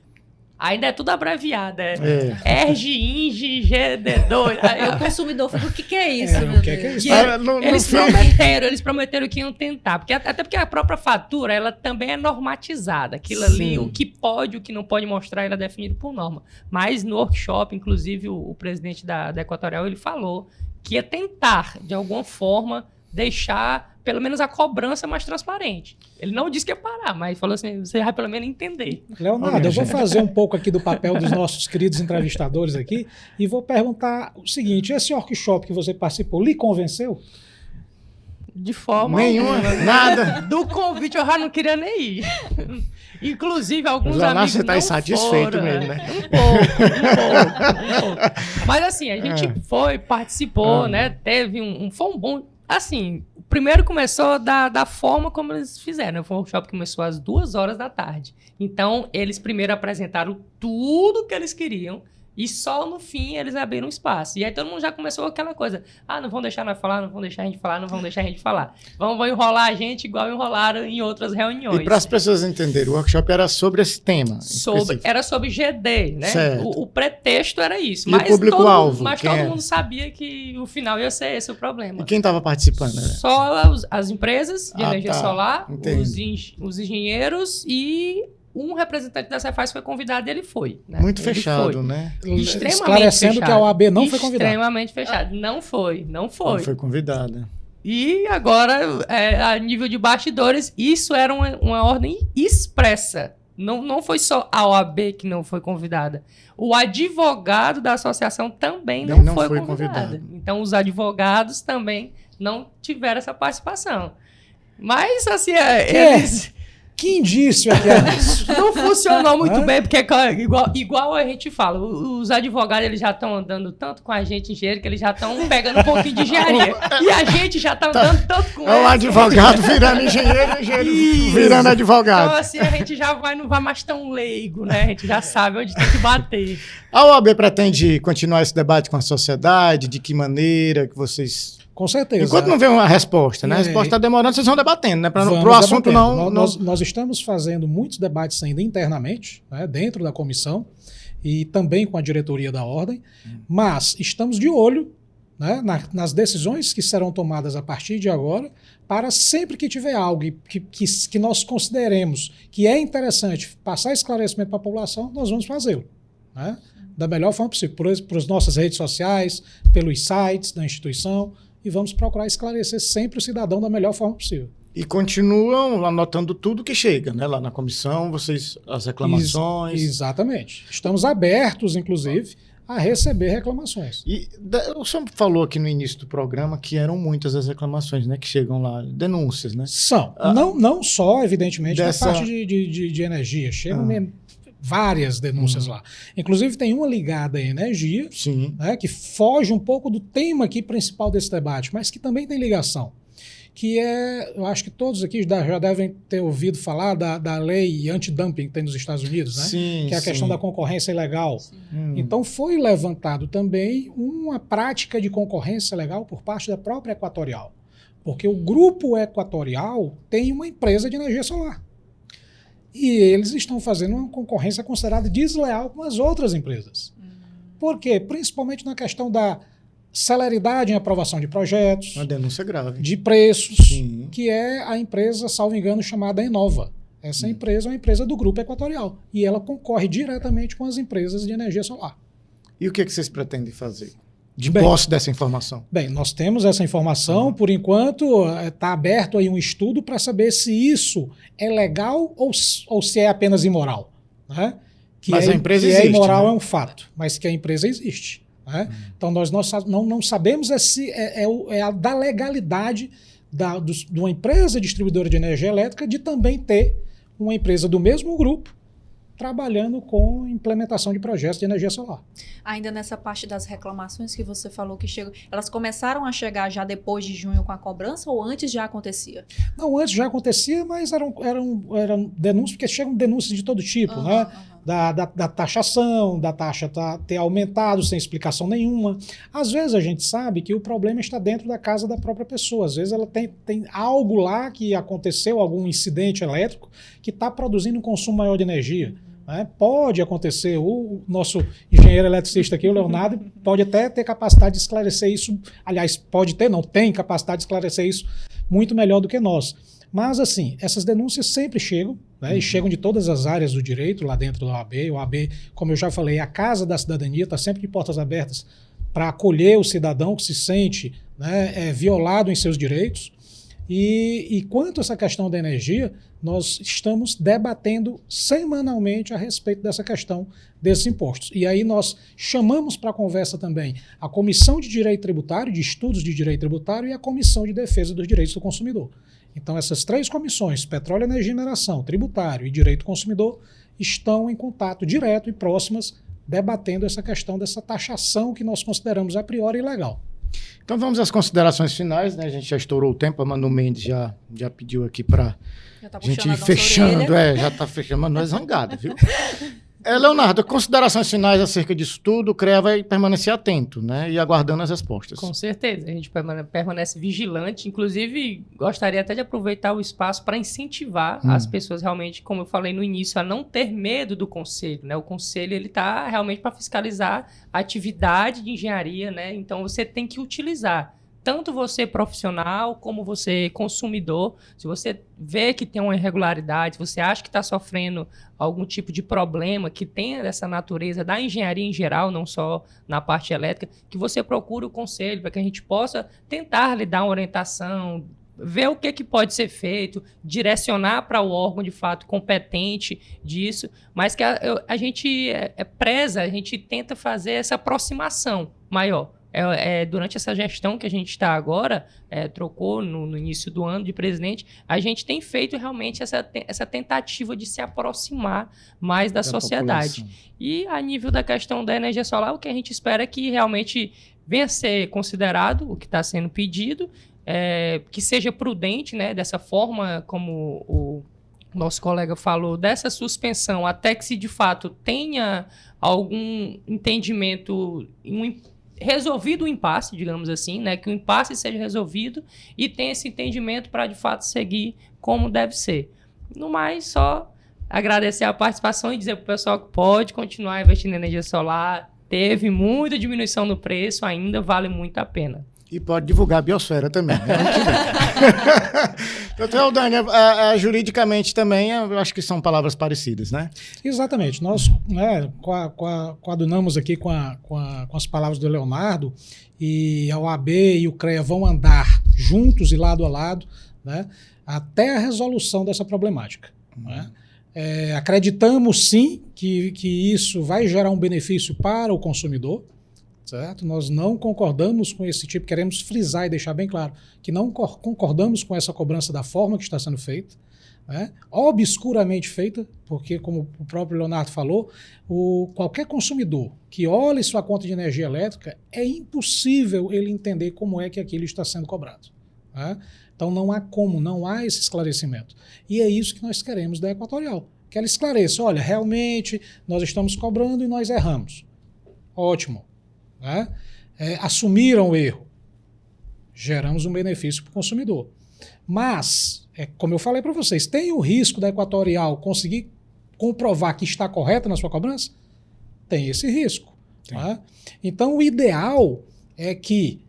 Speaker 3: Ainda é tudo abreviado, ERG, INGE, GD2.
Speaker 2: O consumidor falou, o que é isso?
Speaker 4: O que é isso?
Speaker 3: Eles prometeram que iam tentar. Até porque a própria fatura, ela também é normatizada. Aquilo ali, o que pode, o que não pode mostrar, ela é definido por norma. Mas no workshop, inclusive, o presidente da Equatorial, ele falou que ia tentar, de alguma forma, deixar pelo menos a cobrança mais transparente. Ele não disse que ia parar, mas falou assim, você vai pelo menos entender.
Speaker 4: Leonardo, eu vou fazer um pouco aqui do papel dos nossos queridos entrevistadores aqui e vou perguntar o seguinte, esse workshop que você participou, lhe convenceu?
Speaker 3: De forma
Speaker 1: nenhuma, nada.
Speaker 3: Do convite eu já não queria nem ir. Inclusive, alguns
Speaker 1: Leonardo,
Speaker 3: amigos
Speaker 1: você tá
Speaker 3: não
Speaker 1: insatisfeito
Speaker 3: foram,
Speaker 1: mesmo, né?
Speaker 3: Um pouco. Mas assim, a gente foi, participou, né? Teve foi um bom... Assim, primeiro começou da forma como eles fizeram. O workshop começou às 2h da tarde. Então, eles primeiro apresentaram tudo que eles queriam e só no fim eles abriram espaço. E aí todo mundo já começou aquela coisa. Não vão deixar nós falar, não vão deixar a gente falar, não vão deixar a gente falar. Vão enrolar a gente igual enrolaram em outras reuniões.
Speaker 1: E para as pessoas entenderem, o workshop era sobre esse tema.
Speaker 3: Era sobre GD, né? O pretexto era isso.
Speaker 1: E mas o público-alvo?
Speaker 3: Mas todo mundo sabia que o final ia ser esse o problema.
Speaker 1: E quem estava participando? Né?
Speaker 3: Só as empresas de energia solar, os engenheiros e... um representante da Cefaz foi convidado e ele foi. Né?
Speaker 1: Muito fechado, né?
Speaker 3: Extremamente
Speaker 4: esclarecendo
Speaker 3: fechado.
Speaker 4: que a OAB não foi convidada.
Speaker 3: Extremamente fechado. Não foi.
Speaker 1: Não foi convidada.
Speaker 3: E agora, a nível de bastidores, isso era uma ordem expressa. Não foi só a OAB que não foi convidada. O advogado da associação também não foi convidado. Então, os advogados também não tiveram essa participação. Mas, assim, eles...
Speaker 4: Que indício é que é isso?
Speaker 3: Não funcionou muito bem, porque igual a gente fala, os advogados eles já estão andando tanto com a gente engenheiro que eles já estão pegando um pouquinho de engenharia. E a gente já está andando tanto com eles.
Speaker 1: É o advogado virando engenheiro virando advogado.
Speaker 3: Então assim, a gente já não vai mais tão leigo, né? A gente já sabe onde tem que bater.
Speaker 1: A OAB pretende continuar esse debate com a sociedade? De que maneira que vocês...
Speaker 4: Com certeza.
Speaker 1: Enquanto não vem uma resposta, né? A resposta está demorando, vocês vão debatendo, né? Para o assunto não...
Speaker 4: Nós estamos fazendo muitos debates ainda internamente, né? Dentro da comissão e também com a diretoria da Ordem, mas estamos de olho, né? Nas decisões que serão tomadas a partir de agora, para sempre que tiver algo que nós consideremos que é interessante passar esclarecimento para a população, nós vamos fazê-lo, né? Da melhor forma possível, por as nossas redes sociais, pelos sites da instituição, e vamos procurar esclarecer sempre o cidadão da melhor forma possível.
Speaker 1: E continuam anotando tudo que chega, né? Lá na comissão, as reclamações.
Speaker 4: Exatamente. Estamos abertos, inclusive, a receber reclamações.
Speaker 1: E o senhor falou aqui no início do programa que eram muitas as reclamações, né? Que chegam lá, denúncias, né?
Speaker 4: São. Não só, evidentemente, da parte de energia. Chegam várias denúncias lá. Inclusive tem uma ligada à energia, né, que foge um pouco do tema aqui principal desse debate, mas que também tem ligação. Que eu acho que todos aqui já devem ter ouvido falar da lei anti-dumping que tem nos Estados Unidos, né?
Speaker 1: Sim,
Speaker 4: que é a questão da concorrência ilegal. Então foi levantado também uma prática de concorrência legal por parte da própria Equatorial. Porque o grupo Equatorial tem uma empresa de energia solar. E eles estão fazendo uma concorrência considerada desleal com as outras empresas. Por quê? Principalmente na questão da celeridade em aprovação de projetos,
Speaker 1: Uma denúncia grave.
Speaker 4: de preços,
Speaker 1: Sim.
Speaker 4: que é a empresa, salvo engano, chamada Enova. Essa empresa é uma empresa do Grupo Equatorial e ela concorre diretamente com as empresas de energia solar.
Speaker 1: E o que vocês pretendem fazer? De
Speaker 4: Bem,
Speaker 1: posse dessa informação?
Speaker 4: Bem, nós temos essa informação, por enquanto está aberto aí um estudo para saber se isso é legal ou se é apenas imoral. Né?
Speaker 1: Mas a empresa
Speaker 4: que
Speaker 1: existe,
Speaker 4: é imoral
Speaker 1: né?
Speaker 4: é um fato, mas que a empresa existe. Né? Então nós não sabemos se é a da legalidade de uma empresa distribuidora de energia elétrica de também ter uma empresa do mesmo grupo trabalhando com implementação de projetos de energia solar.
Speaker 2: Ainda nessa parte das reclamações que você falou que chegam, elas começaram a chegar já depois de junho com a cobrança ou antes já acontecia?
Speaker 4: Não, antes já acontecia, mas eram denúncias, porque chegam denúncias de todo tipo, né? Da taxação, da taxa ter aumentado sem explicação nenhuma. Às vezes a gente sabe que o problema está dentro da casa da própria pessoa. Às vezes ela tem algo lá que aconteceu, algum incidente elétrico, que está produzindo um consumo maior de energia. Né? Pode acontecer, o nosso engenheiro eletricista aqui, o Leonardo, pode até ter capacidade de esclarecer isso, aliás, pode ter, não tem capacidade de esclarecer isso muito melhor do que nós. Mas, assim, essas denúncias sempre chegam, né, e chegam de todas as áreas do direito lá dentro do OAB. O OAB, como eu já falei, é a casa da cidadania, está sempre de portas abertas para acolher o cidadão que se sente, né, violado em seus direitos. E quanto a essa questão da energia, nós estamos debatendo semanalmente a respeito dessa questão desses impostos. E aí nós chamamos para a conversa também a Comissão de Direito Tributário, de Estudos de Direito Tributário, e a Comissão de Defesa dos Direitos do Consumidor. Então essas três comissões, Petróleo, Energia e Mineração, Tributário e Direito do Consumidor, estão em contato direto e próximas, debatendo essa questão dessa taxação que nós consideramos a priori ilegal.
Speaker 1: Então vamos às considerações finais, né? A gente já estourou o tempo, a Manu Mendes já pediu aqui para a gente ir fechando. Já está fechando, Manu é zangada, viu? Leonardo, considerações finais acerca disso tudo, o CREA vai permanecer atento, né? E aguardando as respostas.
Speaker 3: Com certeza, a gente permanece vigilante. Inclusive, gostaria até de aproveitar o espaço para incentivar as pessoas realmente, como eu falei no início, a não ter medo do conselho, né? O conselho ele está realmente para fiscalizar a atividade de engenharia, né? Então você tem que utilizar. Tanto você profissional como você consumidor, se você vê que tem uma irregularidade, se você acha que está sofrendo algum tipo de problema que tenha dessa natureza da engenharia em geral, não só na parte elétrica, que você procure o conselho para que a gente possa tentar lhe dar uma orientação, ver o que pode ser feito, direcionar para o órgão de fato competente disso, mas que a gente preza, a gente tenta fazer essa aproximação maior. Durante essa gestão que a gente está agora, trocou no início do ano de presidente, a gente tem feito realmente essa tentativa de se aproximar mais da sociedade. População. E a nível da questão da energia solar, o que a gente espera é que realmente venha a ser considerado o que está sendo pedido, que seja prudente, né, dessa forma como o nosso colega falou, dessa suspensão, até que se de fato tenha algum entendimento, resolvido o impasse, digamos assim, né? Que o impasse seja resolvido e tenha esse entendimento para, de fato, seguir como deve ser. No mais, só agradecer a participação e dizer para o pessoal que pode continuar investindo em energia solar. Teve muita diminuição no preço, ainda vale muito a pena.
Speaker 1: E pode divulgar a biosfera também. Né? Doutor Eldânio, juridicamente também, eu acho que são palavras parecidas, né?
Speaker 4: Exatamente. Nós, né, coadunamos aqui com as palavras do Leonardo, e a OAB e o CREA vão andar juntos e lado a lado, né, até a resolução dessa problemática. Né? Acreditamos, sim, que isso vai gerar um benefício para o consumidor, certo? Nós não concordamos com esse tipo, queremos frisar e deixar bem claro que não concordamos com essa cobrança da forma que está sendo feita, né? Obscuramente feita, porque, como o próprio Leonardo falou, qualquer consumidor que olhe sua conta de energia elétrica, é impossível ele entender como é que aquilo está sendo cobrado. Né? Então não há como, não há esse esclarecimento. E é isso que nós queremos da Equatorial, que ela esclareça, olha, realmente nós estamos cobrando e nós erramos. Ótimo. Né? Assumiram o erro, geramos um benefício para o consumidor. Mas, como eu falei para vocês, tem o risco da Equatorial conseguir comprovar que está correta na sua cobrança? Tem esse risco. Tá? Então, o ideal é que,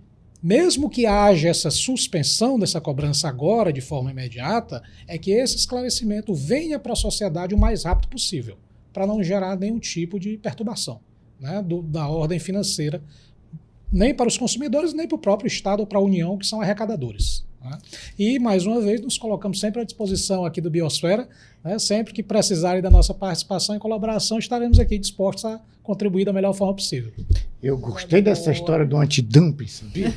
Speaker 4: mesmo que haja essa suspensão dessa cobrança agora de forma imediata, é que esse esclarecimento venha para a sociedade o mais rápido possível, para não gerar nenhum tipo de perturbação, né, da ordem financeira, nem para os consumidores, nem para o próprio Estado ou para a União, que são arrecadadores. Né? E, mais uma vez, nos colocamos sempre à disposição aqui do Biosfera, né, sempre que precisarem da nossa participação e colaboração, estaremos aqui dispostos a contribuir da melhor forma possível.
Speaker 1: Eu gostei dessa história do antidumping, sabia?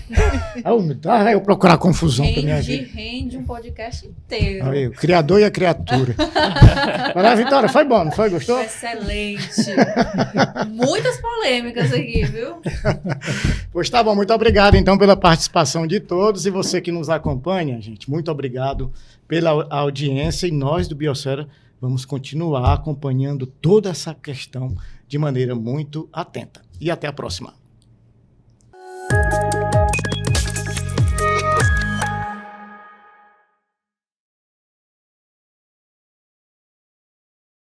Speaker 1: Eu procurar confusão para minha vida.
Speaker 2: Rende um podcast inteiro.
Speaker 1: Aí, o criador e a criatura. Vai lá, Vitória, foi bom, não foi? Gostou?
Speaker 2: Excelente. Muitas polêmicas aqui, viu?
Speaker 1: Pois tá bom, muito obrigado então pela participação de todos e você que nos acompanha, gente, muito obrigado pela audiência e nós do Biosfera vamos continuar acompanhando toda essa questão de maneira muito atenta. E até a próxima.